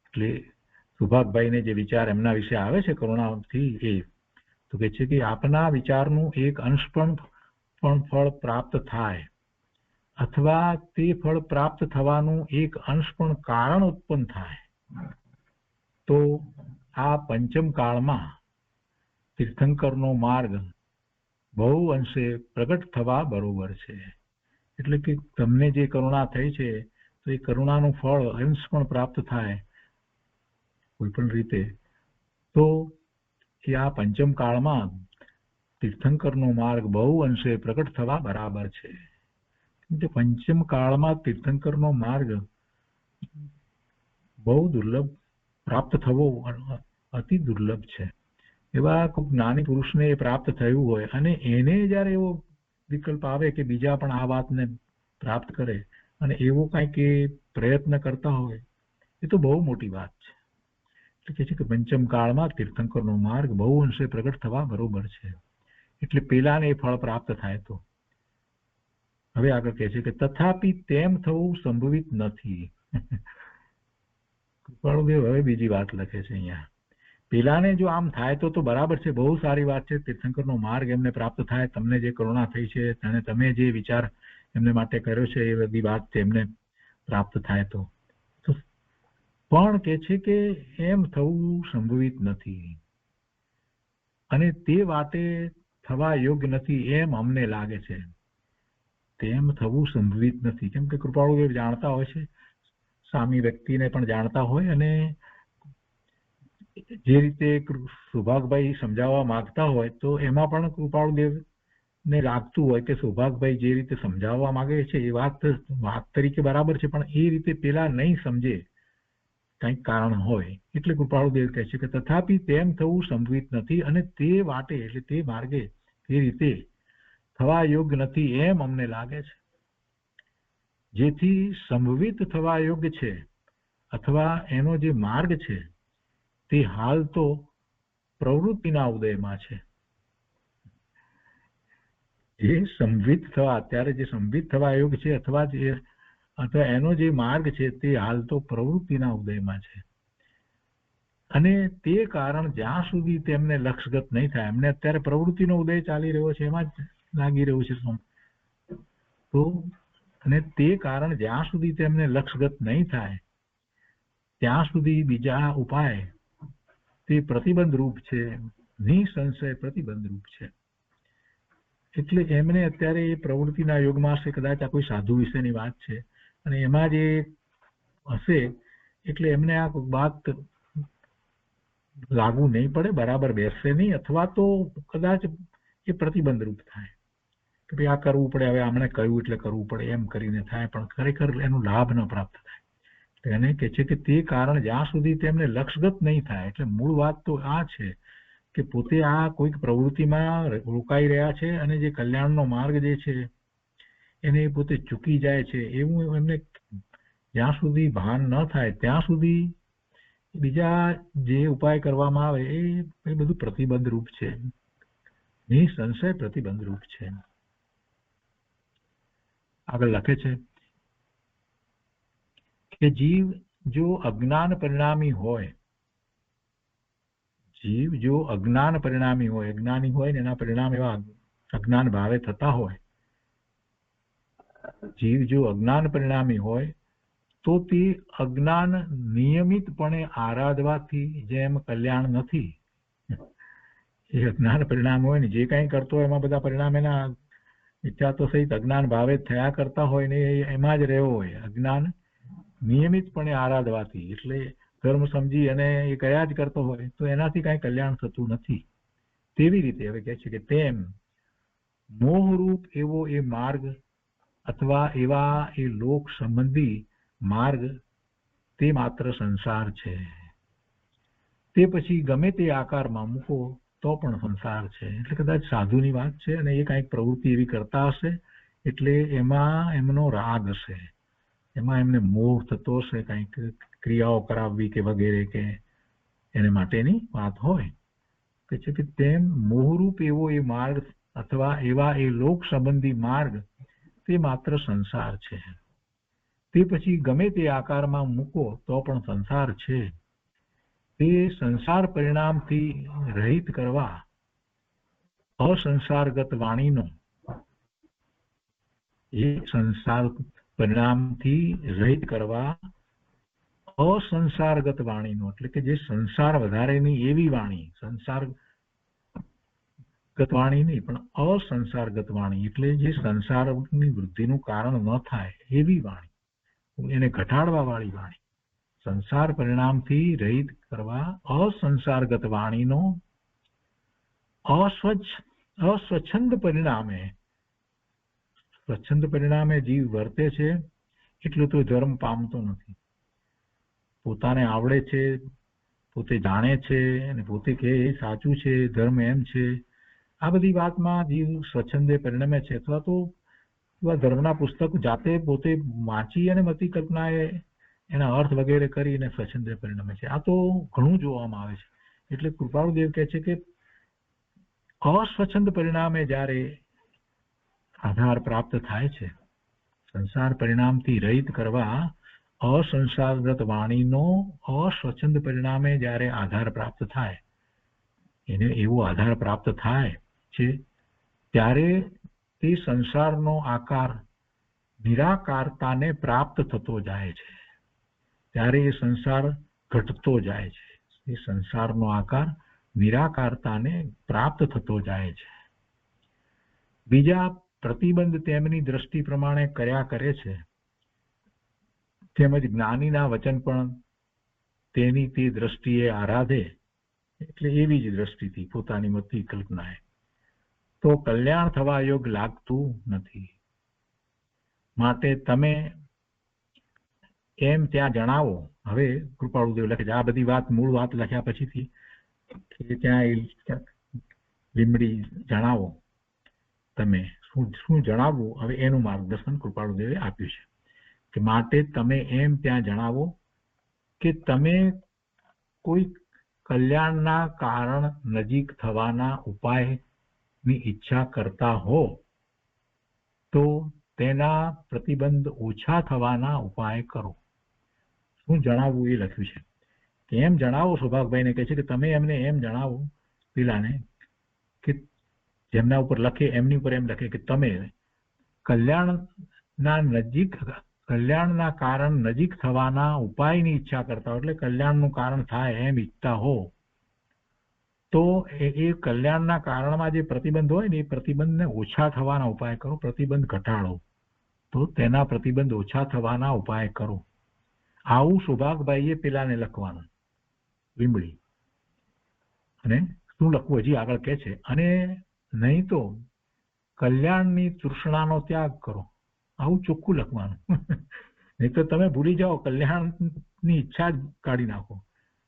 એટલે સુભાગભાઈને જે વિચાર એમના વિશે આવે છે કરુણાથી, એ તો કે છે કે આપના વિચારનું એક અંશ પણ ફળ પ્રાપ્ત થાય, અથવા તે ફળ પ્રાપ્ત થવાનું એક અંશ પણ કારણ ઉત્પન્ન થાય, તો આ પંચમ કાળમાં તીર્થંકરનો માર્ગ બહુ અંશે પ્રગટ થવા બરોબર છે. એટલે કે તમને જે કરુણા થઈ છે, તો એ કરુણાનું ફળ અંશ પણ પ્રાપ્ત થાય કોઈ પણ રીતે, તો એ આ પંચમ કાળમાં તીર્થંકરનો માર્ગ બહુ અંશે પ્રગટ થવા બરાબર છે. પંચમ કાળમાં તીર્થંકરનો માર્ગ બહુ દુર્લભ, પ્રાપ્ત થવો અતિ દુર્લભ છે. એવા કોઈ જ્ઞાની પુરુષને એ પ્રાપ્ત થયું હોય, અને એને જયારે એવો વિકલ્પ આવે કે બીજા પણ આ વાતને પ્રાપ્ત કરે, અને એવો કાંઈક એ પ્રયત્ન કરતા હોય, એ તો બહુ મોટી વાત છે. એટલે કે છે કે પંચમ કાળમાં તીર્થંકરનો માર્ગ બહુ અંશે પ્રગટ થવા બરોબર છે. એટલે પેલાને એ ફળ પ્રાપ્ત થાય. તો હવે આગળ કહે છે કે તથાપિ તેમ થવું સંભવિત નથી. કૃપાળુદેવ હવે બીજી વાત લખે છે અહીંયા. પેલાને જો આમ થાય તો બરાબર છે, બહુ સારી વાત છે, તીર્થંકરનો માર્ગ એમને પ્રાપ્ત થાય, તમને જે કરુણા થઈ છે અને તમે જે વિચાર એમને માટે કર્યો છે એ બધી વાત એમને પ્રાપ્ત થાય. તો પણ કે છે કે એમ થવું સંભવિત નથી, અને તે વાતે થવા યોગ્ય નથી એમ અમને લાગે છે. તેમ થવું સંભવિત નથી, કેમ કે કૃપાળુદેવ જાણતા હોય છે, સામી વ્યક્તિને પણ જાણતા હોય, અને જે રીતે સુભાગભાઈ સમજાવવા માંગતા હોય તો એમાં પણ કૃપાળુદેવ ને લાગતું હોય કે સૌભાગભાઈ જે રીતે સમજાવવા માંગે છે એ વાત તરીકે બરાબર છે, પણ એ રીતે પેલા નહીં સમજે, કંઈક કારણ હોય. એટલે કૃપાળુદેવ કહે છે કે તથાપિ તેમ થવું સંભવિત નથી, અને તે વાટે એટલે તે માર્ગે તે રીતે થવા યોગ્ય નથી એમ અમને લાગે છે. જેથી સંભવિત થવા યોગ્ય છે, અથવા એનો જે માર્ગ છે તે હાલ તો પ્રવૃત્તિના ઉદયમાં છે. જે સંભવિત થવા, અત્યારે જે સંભવિત થવા યોગ્ય છે, અથવા એનો જે માર્ગ છે તે હાલ તો પ્રવૃત્તિના ઉદયમાં છે. અને તે કારણ જ્યાં સુધી તેમને લક્ષગત નહીં થાય, એમને અત્યારે પ્રવૃત્તિનો ઉદય ચાલી રહ્યો છે, એમાં જ લાગી રહ્યું છે. તો અને તે કારણ જ્યાં સુધી તેમને લક્ષગત નહીં થાય ત્યાં સુધી બીજા ઉપાય તે પ્રતિબંધ રૂપ છે, નિસંશય પ્રતિબંધ રૂપ છે. એટલે એમને અત્યારે એ પ્રવૃત્તિના યોગમાં હશે, કદાચ આ કોઈ સાધુ વિશેની વાત છે, અને એમાં જે હશે એટલે એમને આ વાત લાગુ નહીં પડે, બરાબર બેસશે નહીં, અથવા તો કદાચ એ પ્રતિબંધ રૂપ થાય કે ભાઈ આ કરવું પડે, હવે આમણે કહ્યું એટલે કરવું પડે, એમ કરીને થાય, પણ ખરેખર એનો લાભ ન પ્રાપ્ત થાય. એને કહે છે કે તે કારણ જ્યાં સુધી તેમને લક્ષગત નહીં થાય, એટલે મૂળ વાત તો આ છે કે પોતે આ કોઈક પ્રવૃત્તિમાં રોકાઈ રહ્યા છે, અને જે કલ્યાણનો માર્ગ જે છે એને પોતે ચૂકી જાય છે, એવું એમને જ્યાં સુધી ભાન ન થાય ત્યાં સુધી બીજા જે ઉપાય કરવામાં આવે એ બધું પ્રતિબંધ રૂપ છે, નિસંશય પ્રતિબંધ રૂપ છે. આગળ લખે છે કે જીવ જો અજ્ઞાન પરિણામી હોય, જીવ જો અજ્ઞાન પરિણામી હોય, અજ્ઞાની હોય ને એના પરિણામ એવા અજ્ઞાન ભાવે થતા હોય, જીવ જો અજ્ઞાન પરિણામી હોય તો તે અજ્ઞાન નિયમિતપણે આરાધવાથી જેમ કલ્યાણ નથી, એ અજ્ઞાન પરિણામ હોય ને જે કંઈ કરતો હોય એમાં બધા પરિણામ એના ઈચ્છા તો સહિત અજ્ઞાન ભાવે થયા કરતા હોય ને એમાં જ રહેવો હોય. અજ્ઞાન નિયમિતપણે આરાધવાથી એટલે ધર્મ સમજી અને એ કયા જ કરતો હોય તો એનાથી કાંઈ કલ્યાણ થતું નથી. તેવી રીતે હવે કહે છે કે તેમ મોહરૂપ એવો એ માર્ગ અથવા એવા એ લોક સંબંધી માર્ગ તે માત્ર સંસાર છે. તે પછી ગમે તે આકારમાં મૂકો તો પણ સંસાર છે. એટલે કદાચ સાધુની વાત છે અને એ કાંઈક પ્રવૃત્તિ એવી કરતા હશે એટલે એમાં એમનો રાગ હશે, એમાં એમને મોહ થતો હશે, કાંઈક ક્રિયાઓ કરાવવી કે વગેરે કે એને માટેની વાત હોય. કે છે કે તેમ મોહરૂપ એવો એ માર્ગ અથવા એવા એ લોક સંબંધી માર્ગ તે માત્ર સંસાર છે. તે પછી ગમે તે આકારમાં મૂકો તો પણ સંસાર છે. તે સંસાર પરિણામથી રહિત કરવા અસંસારગત વાણીનો એ સંસાર પરિણામથી રહિત કરવા અસંસારગત વાણીનો એટલે કે જે સંસાર વધારેની એવી વાણી, સંસારગત વાણી નહીં પણ અસંસારગત વાણી એટલે જે સંસારની વૃદ્ધિનું કારણ ન થાય એવી વાણી, એને ઘટાડવા વાળી વાણી, સંસાર પરિણામથી રહિત કરવા અસંસારગત વાણીનો અસ્વચ્છંદ પરિણામે, સ્વચ્છંદ પરિણામે જીવ વર્તે છે એટલે તો ધર્મ પામતો નથી. પોતાને આવડે છે, પોતે જાણે છે અને પોતે કે એ સાચું છે, ધર્મ એમ છે, આ બધી વાતમાં જીવ સ્વચ્છંદે પરિણમે છે અથવા તો ધર્મના પુસ્તક જાતે પોતે વાંચી અને મતિ કલ્પનાએ એના અર્થ વગેરે કરીને સ્વચ્છંદે પરિણમે છે. આ તો ઘણું જોવામાં આવે છે. એટલે કૃપાળુદેવ કહે છે કે અસ્વચ્છંદ પરિણામે જ્યારે આધાર પ્રાપ્ત થાય છે, સંસાર પરિણામથી રહિત કરવા અસંસારગત વાણીનો અસ્વચ્છંદ પરિણામે જ્યારે આધાર પ્રાપ્ત થાય, એને એવો આધાર પ્રાપ્ત થાય છે ત્યારે તે સંસારનો આકાર નિરાકારતાને પ્રાપ્ત થતો જાય છે. ત્યારે એ સંસાર ઘટતો જાય છે. એ સંસારનો આકાર નિરાકારતાને પ્રાપ્ત થતો જાય છે. બીજા પ્રતિબંધ તેમની દ્રષ્ટિ પ્રમાણે કર્યા કરે છે, તેમજ જ્ઞાનીના વચન પણ તેની તે દ્રષ્ટિએ આરાધે એટલે એવી જ દ્રષ્ટિથી પોતાની મતિ કલ્પનાએ તો કલ્યાણ થવા યોગ લાગતું નથી. માટે તમે એમ ત્યાં જણાવો. હવે કૃપાળુદેવ લખે છે આ બધી વાત મૂળ વાત લખ્યા પછીથી ત્યાં લીમડી જણાવો તમે શું જણાવવું, હવે એનું માર્ગદર્શન કૃપાળુદેવે આપ્યું છે કે માટે તમે એમ ત્યાં જણાવો કે તમે કોઈ કલ્યાણના કારણ નજીક થવાના ઉપાયની ઈચ્છા કરતા હો તો તેના પ્રતિબંધ ઓછા થવાના ઉપાય કરો. શું જણાવવું એ લખ્યું છે કે એમ જણાવો. સૌભાગભાઈને કહે છે કે તમે એમને એમ જણાવો પેલાને કે જેમના ઉપર લખે એમની ઉપર એમ લખે કે તમે કલ્યાણના કારણ નજીક થવાના ઉપાયની ઈચ્છા કરતા હો, એટલે કલ્યાણનું કારણ થાય એમ ઈચ્છતા હો તો એ કલ્યાણના કારણમાં જે પ્રતિબંધ હોય ને એ પ્રતિબંધને ઓછા થવાના ઉપાય કરો. પ્રતિબંધ ઘટાડો તો તેના પ્રતિબંધ ઓછા થવાના ઉપાય કરો. આવું સૌભાગભાઈએ પેલાને લખવાનું લીંબડી. અને શું લખવું હજી આગળ કહે છે, અને નહીં તો કલ્યાણની તૃષ્ણાનો ત્યાગ કરો. આવું ચોખ્ખું લખવાનું. નહીં તો તમે ભૂલી જાઓ, કલ્યાણની ઈચ્છા જ કાઢી નાખો.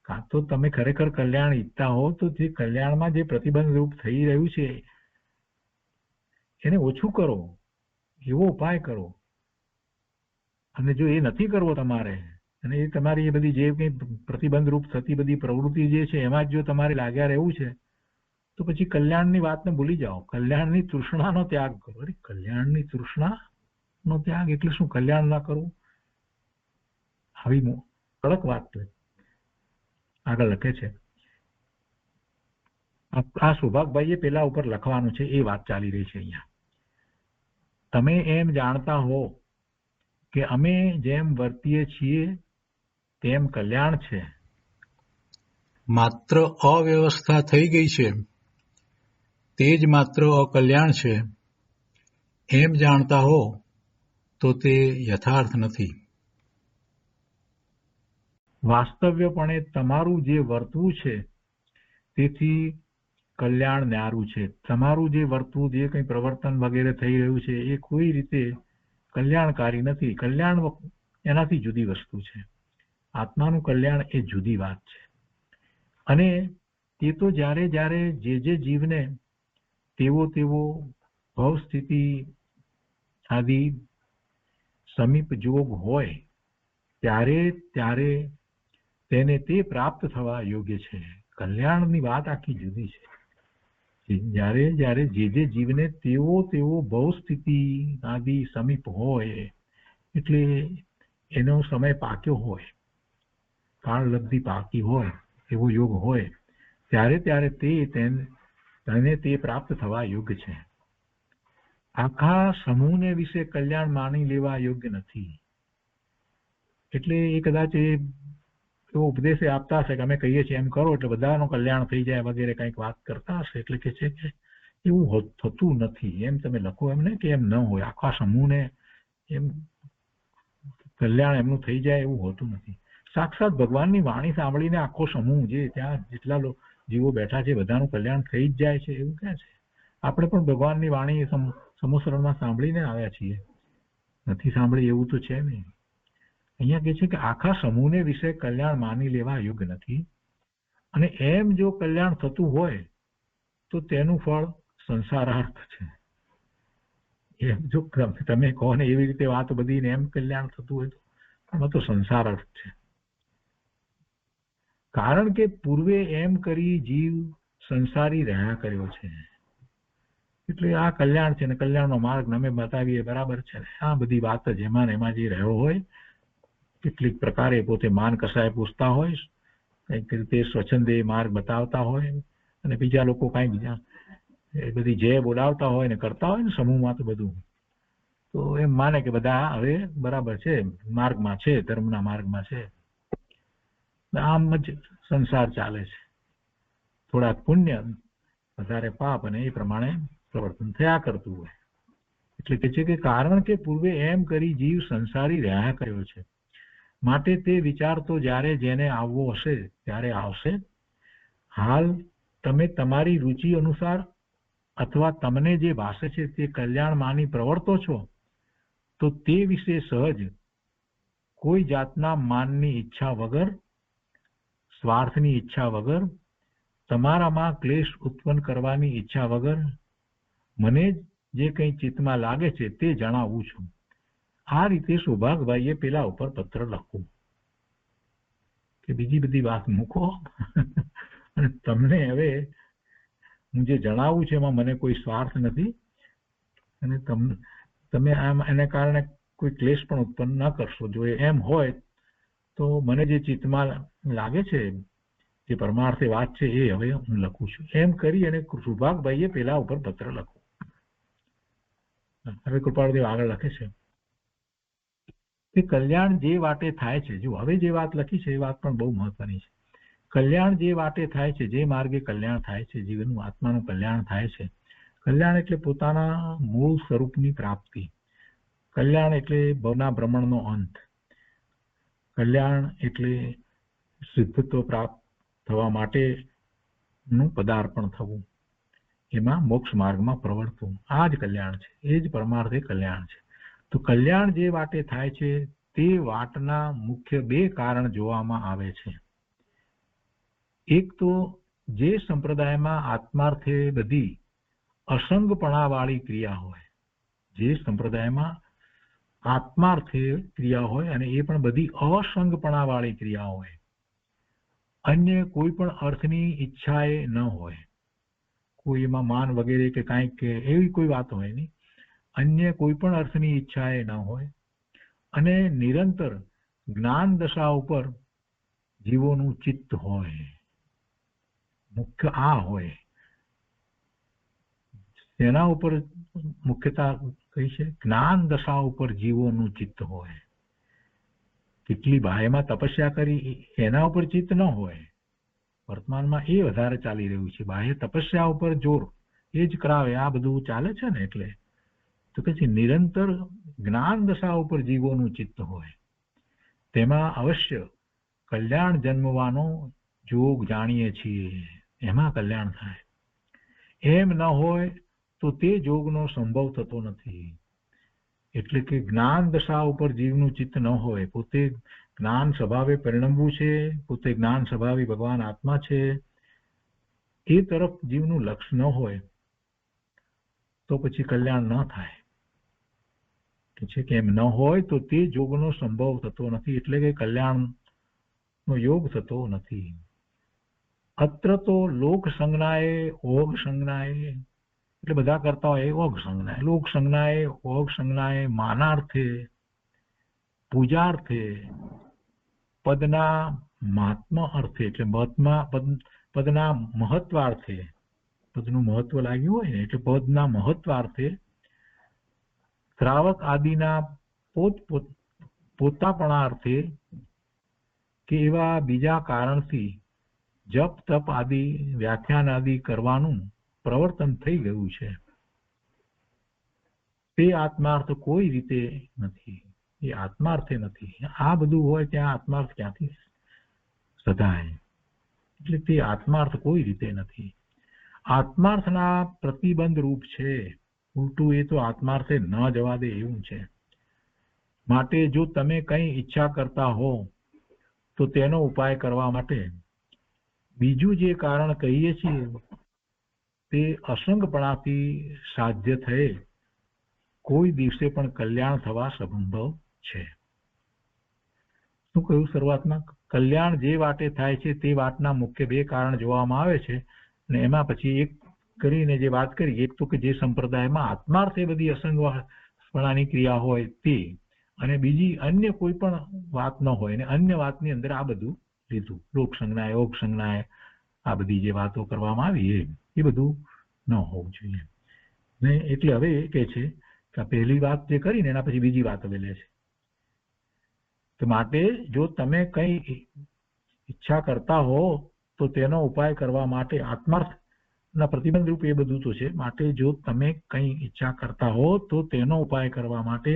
કાં તો તમે ખરેખર કલ્યાણ ઈચ્છતા હો તો જે કલ્યાણમાં જે પ્રતિબંધ રૂપ થઈ રહ્યું છે એને ઓછું કરો, એવો ઉપાય કરો. અને જો એ નથી કરવો તમારે અને એ તમારી એ બધી જે કંઈ પ્રતિબંધ રૂપ થતી બધી પ્રવૃત્તિ જે છે એમાં જ જો તમારે લાગ્યા રહેવું છે તો પછી કલ્યાણની વાતને ભૂલી જાઓ. કલ્યાણની તૃષ્ણાનો ત્યાગ કરો. અરે કલ્યાણની તૃષ્ણાનો ત્યાગ એટલે શું? કલ્યાણ ના કરવું, આવી કડક વાત આગળ લખે છે. આ સૌભાગભાઈએ પેલા ઉપર લખવાનું છે એ વાત ચાલી રહી છે અહીંયા. તમે એમ જાણતા હો કે અમે જેમ વર્તીએ છીએ તેમ કલ્યાણ છે, માત્ર અવ્યવસ્થા થઈ ગઈ છે તે જ માત્ર અકલ્યાણ છે એમ જાણતા હો તો તે યથાર્થ નથી. વાસ્તવ્યપણે તમારું જે વર્તવું છે તેથી કલ્યાણ ન્યારું છે. તમારું જે વર્તવું, જે કંઈ પ્રવર્તન વગેરે થઈ રહ્યું છે એ કોઈ રીતે કલ્યાણકારી નથી. કલ્યાણ એનાથી જુદી વસ્તુ છે. આત્માનું કલ્યાણ એ જુદી વાત છે. અને તે તો જ્યારે જ્યારે જે જીવને તેવો ભવ સ્થિતિ આદિ સમીપ જોગ હોય ત્યારે તેને તે પ્રાપ્ત થવા યોગ્ય છે. કલ્યાણની વાત આખી જુદી છે. જ્યારે જ્યારે જે જીવને તેવો ભવ સ્થિતિ આદિ સમીપ હોય, એટલે એનો સમય પાક્યો હોય, કાળલબ્ધિ પાકી હોય, એવો યોગ હોય, ત્યારે તેને તે પ્રાપ્ત થવા યોગ્ય છે. આખા સમૂહને વિશે કલ્યાણ માની લેવા યોગ્ય નથી. એટલે એ કદાચ એવો ઉપદેશ આપતા હશે કે અમે કહીએ છીએ એમ કરો એટલે બધાનું કલ્યાણ થઈ જાય વગેરે કંઈક વાત કરતા હશે. એટલે કે છે કે એવું થતું નથી. એમ તમે લખો એમ ને કે એમ ન હોય. આખા સમૂહને એમ કલ્યાણ એમનું થઈ જાય એવું હોતું નથી. સાક્ષાત ભગવાનની વાણી સાંભળીને આખો સમૂહ જે ત્યાં જેટલા જીવો બેઠા છે બધાનું કલ્યાણ થઈ જ જાય છે એવું ક્યાં છે? આપણે પણ ભગવાનની વાણી સમુસરણમાં સાંભળીને આવ્યા છીએ. નથી સાંભળી એવું તો છે નહીં. અહીંયા કહે છે કે આખા સમૂહને વિશે કલ્યાણ માની લેવા યોગ્ય નથી. અને એમ જો કલ્યાણ થતું હોય તો તેનું ફળ સંસારાર્થ છે. એમ જો તમે કહો ને એવી રીતે વાત બધીને એમ કલ્યાણ થતું હોય તો એમાં તો સંસારાર્થ છે. કારણ કે પૂર્વે એમ કરી જીવ સંસારી રહ્યા કર્યો છે. એટલે આ કલ્યાણ છે ને કલ્યાણનો માર્ગ અમે બતાવીએ બરાબર છે. આ બધી વાત જ એમાં જે રહ્યો હોય, કેટલીક પ્રકારે પોતે માન કસાય પૂછતા હોય, કંઈક રીતે સ્વચ્છંદે માર્ગ બતાવતા હોય, અને બીજા લોકો કાંઈ બીજા એ બધી જય બોલાવતા હોય ને કરતા હોય ને સમૂહમાં તો બધું, તો એમ માને કે બધા હવે બરાબર છે, માર્ગમાં છે, ધર્મના માર્ગમાં છે. આમ જ સંસાર ચાલે છે. થોડાક પુણ્ય, વધારે પાપ, અને એ પ્રમાણે પ્રવર્તન થયા કરતું હોય. એટલે કે છે કે કારણ કે પૂર્વે એમ કરી જીવ સંસારી રહ્યા કર્યો છે, માટે તે વિચાર તો જ્યારે જેને આવવો હશે ત્યારે આવશે. હાલ તમે તમારી રુચિ અનુસાર અથવા તમને જે ભાષે છે તે કલ્યાણ માની પ્રવર્તો છો, તો તે વિશે સહજ કોઈ જાતના માનની ઈચ્છા વગર, સ્વાર્થની ઈચ્છા વગર, તમારામાં ક્લેશ ઉત્પન્ન કરવાની ઈચ્છા વગર મને જે કંઈ ચિત્તમાં લાગે છે તે જણાવું છું. આ રીતે સૌભાગભાઈએ પેલા ઉપર પત્ર લખવું કે બીજી બધી વાત મૂકો અને તમને હવે હું જે જણાવું છું એમાં મને કોઈ સ્વાર્થ નથી, અને તમે આમ એને કારણે કોઈ ક્લેશ પણ ઉત્પન્ન ન કરશો. જો એમ હોય તો મને જે ચિત્તમાં લાગે છે, જે પરમાર્થે વાત છે એ હવે હું લખું છું. એમ કરી અને સૌભાગભાઈએ પેલા ઉપર પત્ર લખવું. હવે કૃપાળદેવ આગળ લખે છે કે કલ્યાણ જે વાટે થાય છે, જો હવે જે વાત લખી છે એ વાત પણ બહુ મહત્વની છે. કલ્યાણ જે વાટે થાય છે, જે માર્ગે કલ્યાણ થાય છે, જીવનનું આત્માનું કલ્યાણ થાય છે. કલ્યાણ એટલે પોતાના મૂળ સ્વરૂપની પ્રાપ્તિ. કલ્યાણ એટલે ભવના ભ્રમણનો અંત. કલ્યાણ એટલે સિદ્ધત્વ પ્રાપ્ત થવા માટેનું પદાર્પણ થવું, એમાં મોક્ષ માર્ગમાં પ્રવર્તવું. આ જ કલ્યાણ છે. એ જ પરમાર્થે કલ્યાણ છે. તો કલ્યાણ જે વાટે થાય છે તે વાટના મુખ્ય બે કારણ જોવામાં આવે છે. એક તો જે સંપ્રદાયમાં આત્માર્થે બધી અસંગપણાવાળી ક્રિયા હોય, જે સંપ્રદાયમાં આત્માર્થે ક્રિયા હોય અને એ પણ બધી અસંગપણાવાળી ક્રિયા હોય, અન્ય કોઈ પણ અર્થની ઈચ્છાએ ન હોય, કોઈ એમાં માન વગેરે કે કાંઈક કે એવી કોઈ વાત હોય નહીં, અન્ય કોઈ પણ અર્થની ઈચ્છાએ ન હોય, અને નિરંતર જ્ઞાન દશા ઉપર જીવોનું ચિત્ત હોય. મુખ્ય આ હોય. તેના ઉપર મુખ્યતા કઈ છે? જ્ઞાન દશા ઉપર જીવોનું ચિત્ત હોય. કેટલી બાહ્યમાં તપસ્યા કરી એના ઉપર ચિત્ત ન હોય. વર્તમાનમાં એ વધારે ચાલી રહ્યું છે. બાહ્ય તપસ્યા ઉપર જોર એ જ કરાવે, આ બધું ચાલે છે ને. એટલે તો કે છે નિરંતર જ્ઞાન દશા ઉપર જીવોનું ચિત્ત હોય તેમાં અવશ્ય કલ્યાણ જન્મવાનો જોગ જાણીએ છીએ, એમાં કલ્યાણ થાય. એમ ન હોય તો તે જોગનો સંભવ થતો નથી. એટલે કે જ્ઞાન દશા ઉપર જીવનું ચિત્ત ન હોય, પોતે જ્ઞાન સ્વભાવે પરિણમવું છે, પોતે જ્ઞાન સ્વભાવી ભગવાન આત્મા છે, એ તરફ જીવનું લક્ષ્ય ન હોય તો પછી કલ્યાણ ન થાય. છે કે એમ ન હોય તો તે જોગનો સંભવ થતો નથી, એટલે કે કલ્યાણનો યોગ થતો નથી. અત્ર તો લોક સંજ્ઞાએ ઓગ સંજ્ઞાએ, એટલે બધા કરતા હોય ઓગ સંજ્ઞાએ, લોક સંજ્ઞાએ ઓગ સંજ્ઞાએ, માનાર્થે, પૂજાર્થે, પદના મહાત્મા અર્થે, એટલે પદના મહત્વાર્થે, પદનું મહત્વ લાગ્યું હોય ને એટલે પદના મહત્વાર્થે, શ્રાવક આદિના પોતાપણાર્થે કે એવા બીજા કારણથી જપ તપ આદિ વ્યાખ્યાન આદિ કરવાનું પ્રવર્તન થઈ ગયું છે, તે આત્માર્થ કોઈ રીતે નથી. એ આત્માર્થે નથી. આ બધું હોય ત્યાં આત્માર્થ ક્યાંથી સધાય? એટલે તે આત્માર્થ કોઈ રીતે નથી. આત્માર્થના પ્રતિબંધ રૂપ છે. ઉલટું એ તો આત્માર્થે ન જવા દે એવું છે. માટે જો તમે કંઈ ઈચ્છા કરતા હો તો તેનો ઉપાય કરવા માટે બીજું જે કારણ કહીએ છીએ તે અસંગપણાથી સાધ્ય થયે કોઈ દિવસે પણ કલ્યાણ થવા સંભવ છે. શું કહ્યું શરૂઆતમાં? કલ્યાણ જે વાટે થાય છે તે વાતના મુખ્ય બે કારણ જોવામાં આવે છે, અને એમાં પછી એક કરીને જે વાત કરી, એક તો કે જે સંપ્રદાયમાં આત્માર્થે બધી અસંગપણાની ક્રિયા હોય તે, અને બીજી અન્ય કોઈ પણ વાત ન હોય, અને અન્ય વાતની અંદર આ બધું લીધું, લોક સંજ્ઞાએ, ઓગ સંજ્ઞાએ, આ બધી જે વાતો કરવામાં આવી એ બધું ન હોવું જોઈએ. ને એટલે હવે એ કહે છે કે પહેલી વાત જે કરીને એના પછી બીજી વાત હવે લે છે. તો માટે જો તમે કંઈ ઈચ્છા કરતા હો તો તેનો ઉપાય કરવા માટે આત્માર્થના પ્રતિબંધ રૂપ એ બધું તો છે. માટે જો તમે કંઈ ઈચ્છા કરતા હો તો તેનો ઉપાય કરવા માટે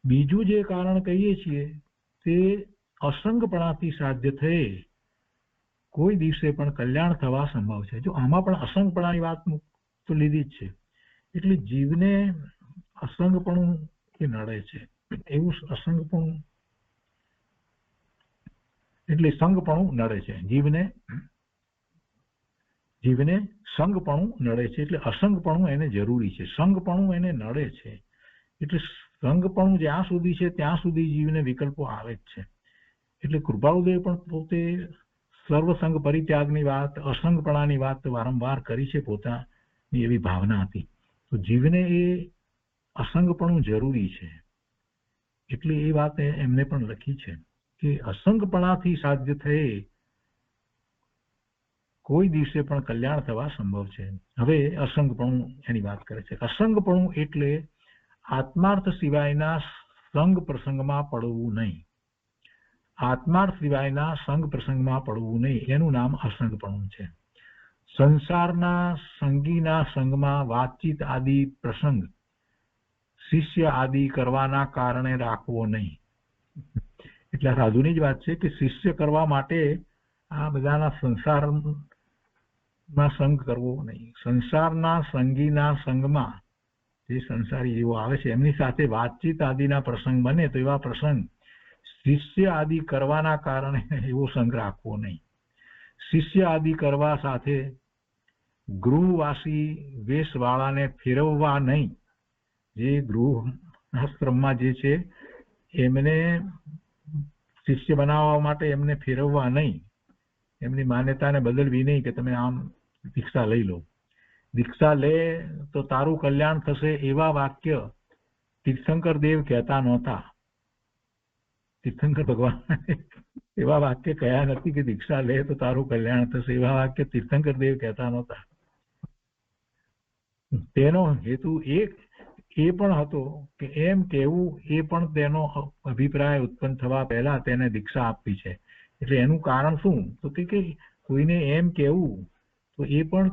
બીજું જે કારણ કહીએ છીએ તે અસંગપણાથી સાધ્ય થયે કોઈ દિવસે પણ કલ્યાણ થવા સંભવ છે. જો આમાં પણ અસંગપણાની વાત તો લીધી જ છે, એટલે જીવને અસંગપણું એ નડે છે. એવું અસંગપણું એટલે સંગપણું નડે છે. જીવને સંગપણું નડે છે, એટલે અસંગપણું એને જરૂરી છે. સંગપણું એને નડે છે, એટલે સંગપણું જ્યાં સુધી છે ત્યાં સુધી જીવને વિકલ્પો આવે જ છે. એટલે કૃપાળુદેવ પણ પોતે સર્વસંગ પરિત્યાગની વાત, અસંગપણાની વાત વારંવાર કરી છે. પોતાની એવી ભાવના હતી. તો જીવને એ અસંગપણું જરૂરી છે, એટલે એ વાત એમને પણ લખી છે કે અસંગપણાથી સાધ્ય થયે કોઈ દિવસે પણ કલ્યાણ થવા સંભવ છે. હવે અસંગપણું એની વાત કરે છે. અસંગપણું એટલે આત્માર્થ સિવાયના સંગ પ્રસંગમાં પડવું નહીં. આત્માર્થ સિવાયના સંગ પ્રસંગમાં પડવું નહીં, એનું નામ અસંગપણું છે. સંસારના સંગીના સંગમાં વાતચીત આદિ પ્રસંગ શિષ્ય આદિ કરવાના કારણે રાખવો નહીં. એટલે સાધુની જ વાત છે કે શિષ્ય કરવા માટે આ બધાના સંસારમાં સંગ કરવો નહીં. સંસારના સંગીના સંગમાં જે સંસારી જેવો આવે છે એમની સાથે વાતચીત આદિના પ્રસંગ બને તો એવા પ્રસંગ શિષ્ય આદિ કરવાના કારણે એવો સંગ રાખવો નહીં. શિષ્ય આદિ કરવા સાથે ગૃહવાસી વેશવાળાને ફેરવવા નહીં. જે ગૃહસ્થાશ્રમમાં જે છે એમને શિષ્ય બનાવવા માટે એમને ફેરવવા નહીં, એમની માન્યતાને બદલવી નહીં કે તમે આમ દીક્ષા લઈ લો. દીક્ષા લે તો તારું કલ્યાણ થશે એવા વાક્ય તીર્થંકર દેવ કહેતા નહોતા. તીર્થંકર ભગવાન એવા વાક્ય કયા નથી કે દીક્ષા લે તો તારું કલ્યાણ થશે. એવા વાક્ય તીર્થંકર દેવ કહેતા નહોતા. તેનો હેતુ એ પણ હતો કે એમ કહેવું એ પણ તેનો અભિપ્રાય ઉત્પન્ન થવા પહેલા તેને દીક્ષા આપવી છે. એટલે એનું કારણ શું? તો કે કોઈને એમ કહેવું તો એ પણ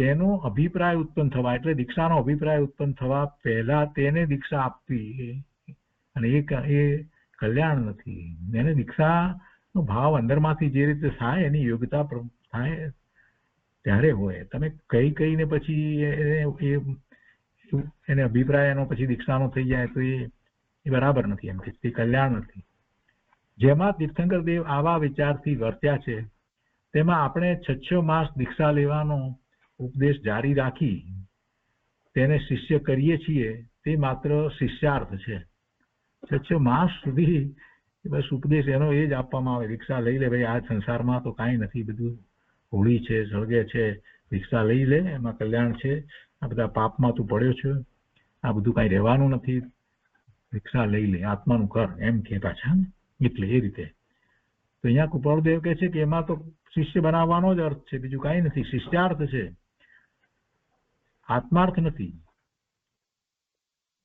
તેનો અભિપ્રાય ઉત્પન્ન થવા, એટલે દીક્ષાનો અભિપ્રાય ઉત્પન્ન થવા પહેલા તેને દીક્ષા આપવી, અને એ કલ્યાણ નથી. એને દીક્ષાનો ભાવ અંદરમાંથી જે રીતે થાય એની યોગ્યતા થાય ત્યારે હોય. તમે કહીને પછી એને અભિપ્રાય એનો પછી દીક્ષાનો થઈ જાય તો એ બરાબર નથી. એમ કે તે કલ્યાણ નથી. જેમાં તીર્થંકર દેવ આવા વિચારથી વર્ત્યા છે તેમાં આપણે 6 માસ દીક્ષા લેવાનો ઉપદેશ જારી રાખી તેને શિષ્ય કરીએ છીએ તે માત્ર શિષ્યાર્થ છે. 6 માસ સુધી બસ ઉપદેશ એનો એ જ આપવામાં આવે, દીક્ષા લઈ લે ભાઈ, આ સંસારમાં તો કાંઈ નથી, બધું હોળી છે, સળગે છે, દીક્ષા લઈ લે, એમાં કલ્યાણ છે, આ બધા પાપમાં તું પડ્યો છે, આ બધું કાંઈ રહેવાનું નથી, દીક્ષા લઈ લે, આત્માનું કર, એમ કે પાછા. એટલે એ રીતે તો અહીંયા કૃપાળુદેવ કહે છે કે એમાં તો શિષ્ય બનાવવાનો જ અર્થ છે, બીજું કાંઈ નથી, શિષ્યાર્થ છે, આત્માર્થ નથી.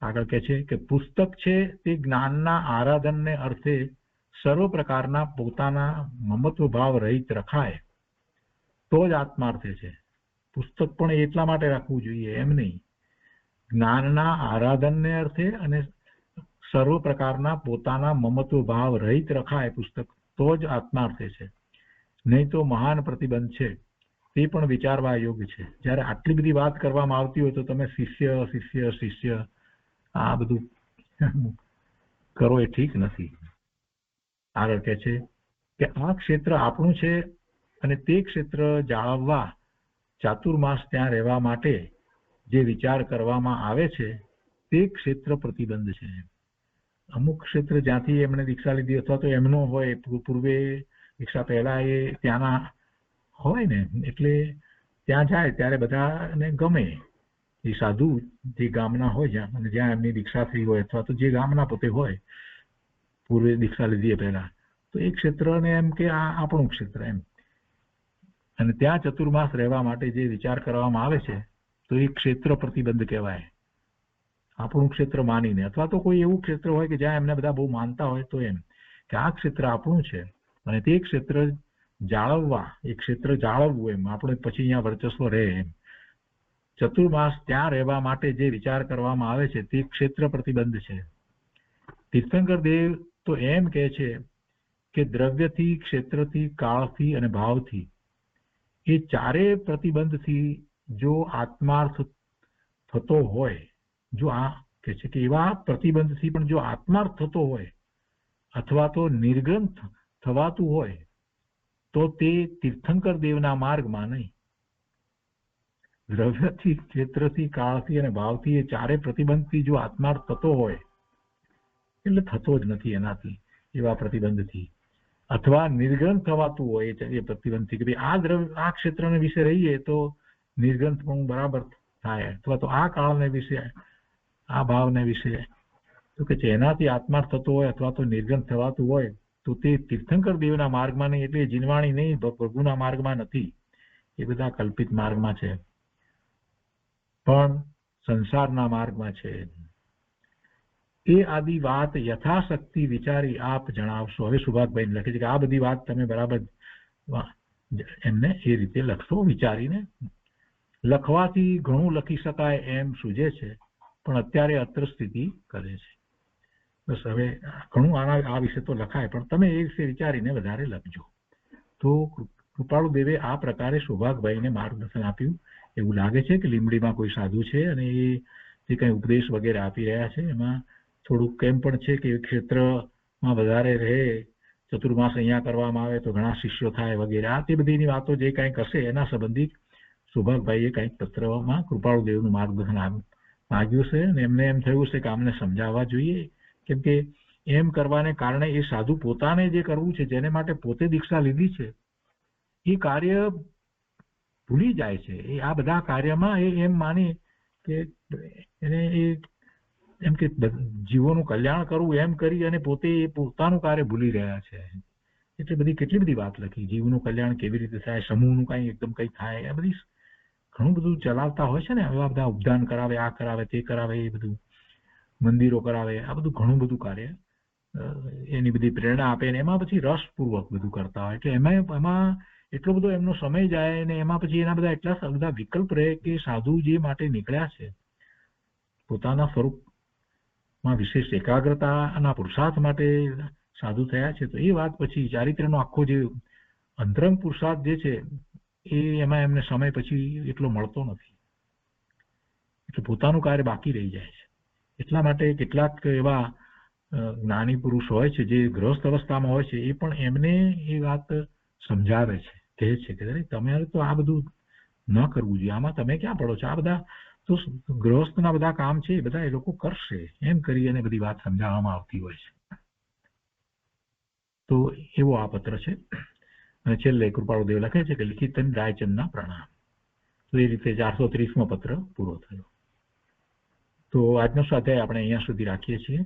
આગળ કહે છે કે પુસ્તક છે તે જ્ઞાનના આરાધનને અર્થે સર્વ પ્રકારના પોતાના મમત્વ ભાવ રહિત રખાય તો જ આત્માર્થે છે. પુસ્તક પણ એટલા માટે રાખવું જોઈએ એમ નહીં, જ્ઞાનના આરાધનને અર્થે અને સર્વ પ્રકારના પોતાના મમત્વ ભાવ રહિત રખાય પુસ્તક તો જ આત્માર્થે છે. નહીં તો મહાન પ્રતિબંધ છે, તે પણ વિચારવા યોગ્ય છે. જ્યારે આટલી બધી વાત કરવામાં આવતી હોય તો તમે શિષ્ય શિષ્ય શિષ્ય આ બધું કરો એ ઠીક નથી. આગળ કહે છે કે આ ક્ષેત્ર આપણું છે અને તે ક્ષેત્ર જાળવવા ચાતુર્માસ ત્યાં રહેવા માટે જે વિચાર કરવામાં આવે છે તે ક્ષેત્ર પ્રતિબંધ છે. અમુક ક્ષેત્ર જ્યાંથી એમણે દીક્ષા લીધી અથવા તો એમનો હોય, પૂર્વે દીક્ષા પહેલા એ ત્યાંના હોય ને, એટલે ત્યાં જાય ત્યારે બધાને ગમે. એ સાધુ જે ગામના હોય જ્યાં અને જ્યાં એમની દીક્ષા થઈ હોય અથવા તો જે ગામના પોતે હોય પૂર્વે દીક્ષા લીધી પહેલા, તો એ ક્ષેત્રને એમ કે આ આપણું ક્ષેત્ર એમ. અને ત્યાં ચતુર્માસ રહેવા માટે જે વિચાર કરવામાં આવે છે તો એ ક્ષેત્ર પ્રતિબંધ કહેવાય. આપણું ક્ષેત્ર માનીને, અથવા તો કોઈ એવું ક્ષેત્ર હોય કે જ્યાં એમને બધા બહુ માનતા હોય તો એમ કે આ ક્ષેત્ર આપણું છે અને તે ક્ષેત્ર જાળવવા, એ ક્ષેત્ર જાળવવું એમ આપણે પછી અહીંયા વર્ચસ્વ રહે એમ. ચતુર્માસ ત્યાં રહેવા માટે જે વિચાર કરવામાં આવે છે તે ક્ષેત્ર પ્રતિબંધ છે. તીર્થંકર દેવ તો એમ કહે છે કે દ્રવ્યથી, ક્ષેત્રથી, કાળથી અને ભાવથી એ ચારે પ્રતિબંધથી જો આત્માર્થ થતો હોય, જો આ કહે છે કે એવા પ્રતિબંધથી પણ જો આત્માર્થ થતો હોય અથવા તો નિર્ગ્રંથ થવાતું હોય તો તે તીર્થંકર દેવના માર્ગમાં નહીં. દ્રવ્યથી, ક્ષેત્રથી, કાળથી અને ભાવથી એ ચારે પ્રતિબંધથી જો આત્માર્થ થતો હોય, એટલે થતો જ નથી એનાથી, એવા પ્રતિબંધથી, અથવા નિર્ગ્રંથ થવાતું હોય એ પ્રતિબંધથી કે ભાઈ આ ક્ષેત્રને વિશે રહીએ તો નિર્ગ્રંથ પણ બરાબર થાય, અથવા તો આ કાળને વિશે, આ ભાવને વિશે, તો કે એનાથી આત્માર્થ થતો હોય અથવા તો નિર્ગ્રંથ થવાતું હોય તો તે તીર્થંકર દેવના માર્ગમાં નહીં, એટલે જીનવાણી નહીં, પ્રભુના માર્ગમાં નથી, એ બધા કલ્પિત માર્ગમાં છે, પણ સંસારના માર્ગમાં છે. એ આદિ વાત યથાશક્તિ વિચારી આપ જણાવશો. હવે સુભાગભાઈ લખે છે કે આ બધી વાત તમે બરાબર એમને એ રીતે લખશો, વિચારીને. લખવાથી ઘણું લખી શકાય એમ સૂજે છે, પણ અત્યારે અત્ર સ્થિતિ કરે છે. બસ હવે ઘણું આ વિશે તો લખાય, પણ તમે એ વિશે વિચારીને વધારે લખજો. તો કૃપાળુ દેવે આ પ્રકારે સૌભાગભાઈને માર્ગદર્શન આપ્યું. એવું લાગે છે કે લીંબડીમાં કોઈ સાધુ છે અને એ જે કંઈ ઉપદેશ વગેરે આપી રહ્યા છે એમાં થોડુંક એમ પણ છે કે ક્ષેત્રમાં વધારે રહે, ચતુર્માસ અહીંયા કરવામાં આવે તો ઘણા શિષ્યો થાય વગેરે, આ તે બધીની વાતો જે કંઈક હશે એના સંબંધિત સૌભાગભાઈએ કંઈક પત્રમાં કૃપાળુ દેવનું માર્ગદર્શન માગ્યું છે અને એમને એમ થયું છે કે આમને સમજાવવા જોઈએ, કેમ કે એમ કરવાને કારણે એ સાધુ પોતાને જે કરવું છે, જેને માટે પોતે દીક્ષા લીધી છે, એ કાર્ય ભૂલી જાય છે. એ આ બધા કાર્યમાં એ એમ માની કે એને એ એમ કે જીવોનું કલ્યાણ કરવું એમ કરી અને પોતે એ પોતાનું કાર્ય ભૂલી રહ્યા છે. એટલે બધી કેટલી બધી વાત લખી, જીવનું કલ્યાણ કેવી રીતે થાય, સમૂહનું કાંઈ એકદમ કંઈ થાય, આ બધી ઘણું બધું ચલાવતા હોય છે ને, એવા બધા ઉપદાન કરાવે, આ કરાવે, તે કરાવે, એ બધું મંદિરો કરાવે, આ બધું ઘણું બધું કાર્ય એની બધી પ્રેરણા આપે ને એમાં પછી રસપૂર્વક બધું કરતા હોય. એટલે એમાં એટલો બધો એમનો સમય જાય અને એમાં પછી એના બધા એટલા બધા વિકલ્પ રહે કે સાધુ જે માટે નીકળ્યા છે પોતાના સ્વરૂપમાં વિશેષ એકાગ્રતાના પુરુષાર્થ માટે સાધુ થયા છે, તો એ વાત પછી ચારિત્ર્યનો આખો જે અંતરંગ પુરુષાર્થ જે છે એમાં એમને સમય પછી એટલો મળતો નથી, એટલે પોતાનું કાર્ય બાકી રહી જાય છે. એટલા માટે કેટલાક એવા જ્ઞાની પુરુષ હોય છે જે ગ્રસ્ત અવસ્થામાં હોય છે, એ પણ એમને એ વાત સમજાવે છે, કહે છે કે તમારે તો આ બધું ન કરવું જોઈએ, આમાં તમે ક્યાં પડો છો, આ બધા તો ગૃહસ્થના બધા કામ છે એ બધા એ લોકો કરશે, એમ કરી અને બધી વાત સમજાવવામાં આવતી હોય છે. તો એવો આ પત્ર છે. અને છેલ્લે કૃપાળુદેવ લખે છે કે લિખિત રાયચંદના પ્રણામ. તો એ રીતે 430મો પત્ર પૂરો થયો. તો આજનો સ્વાધ્યાય આપણે અહીંયા સુધી રાખીએ છીએ.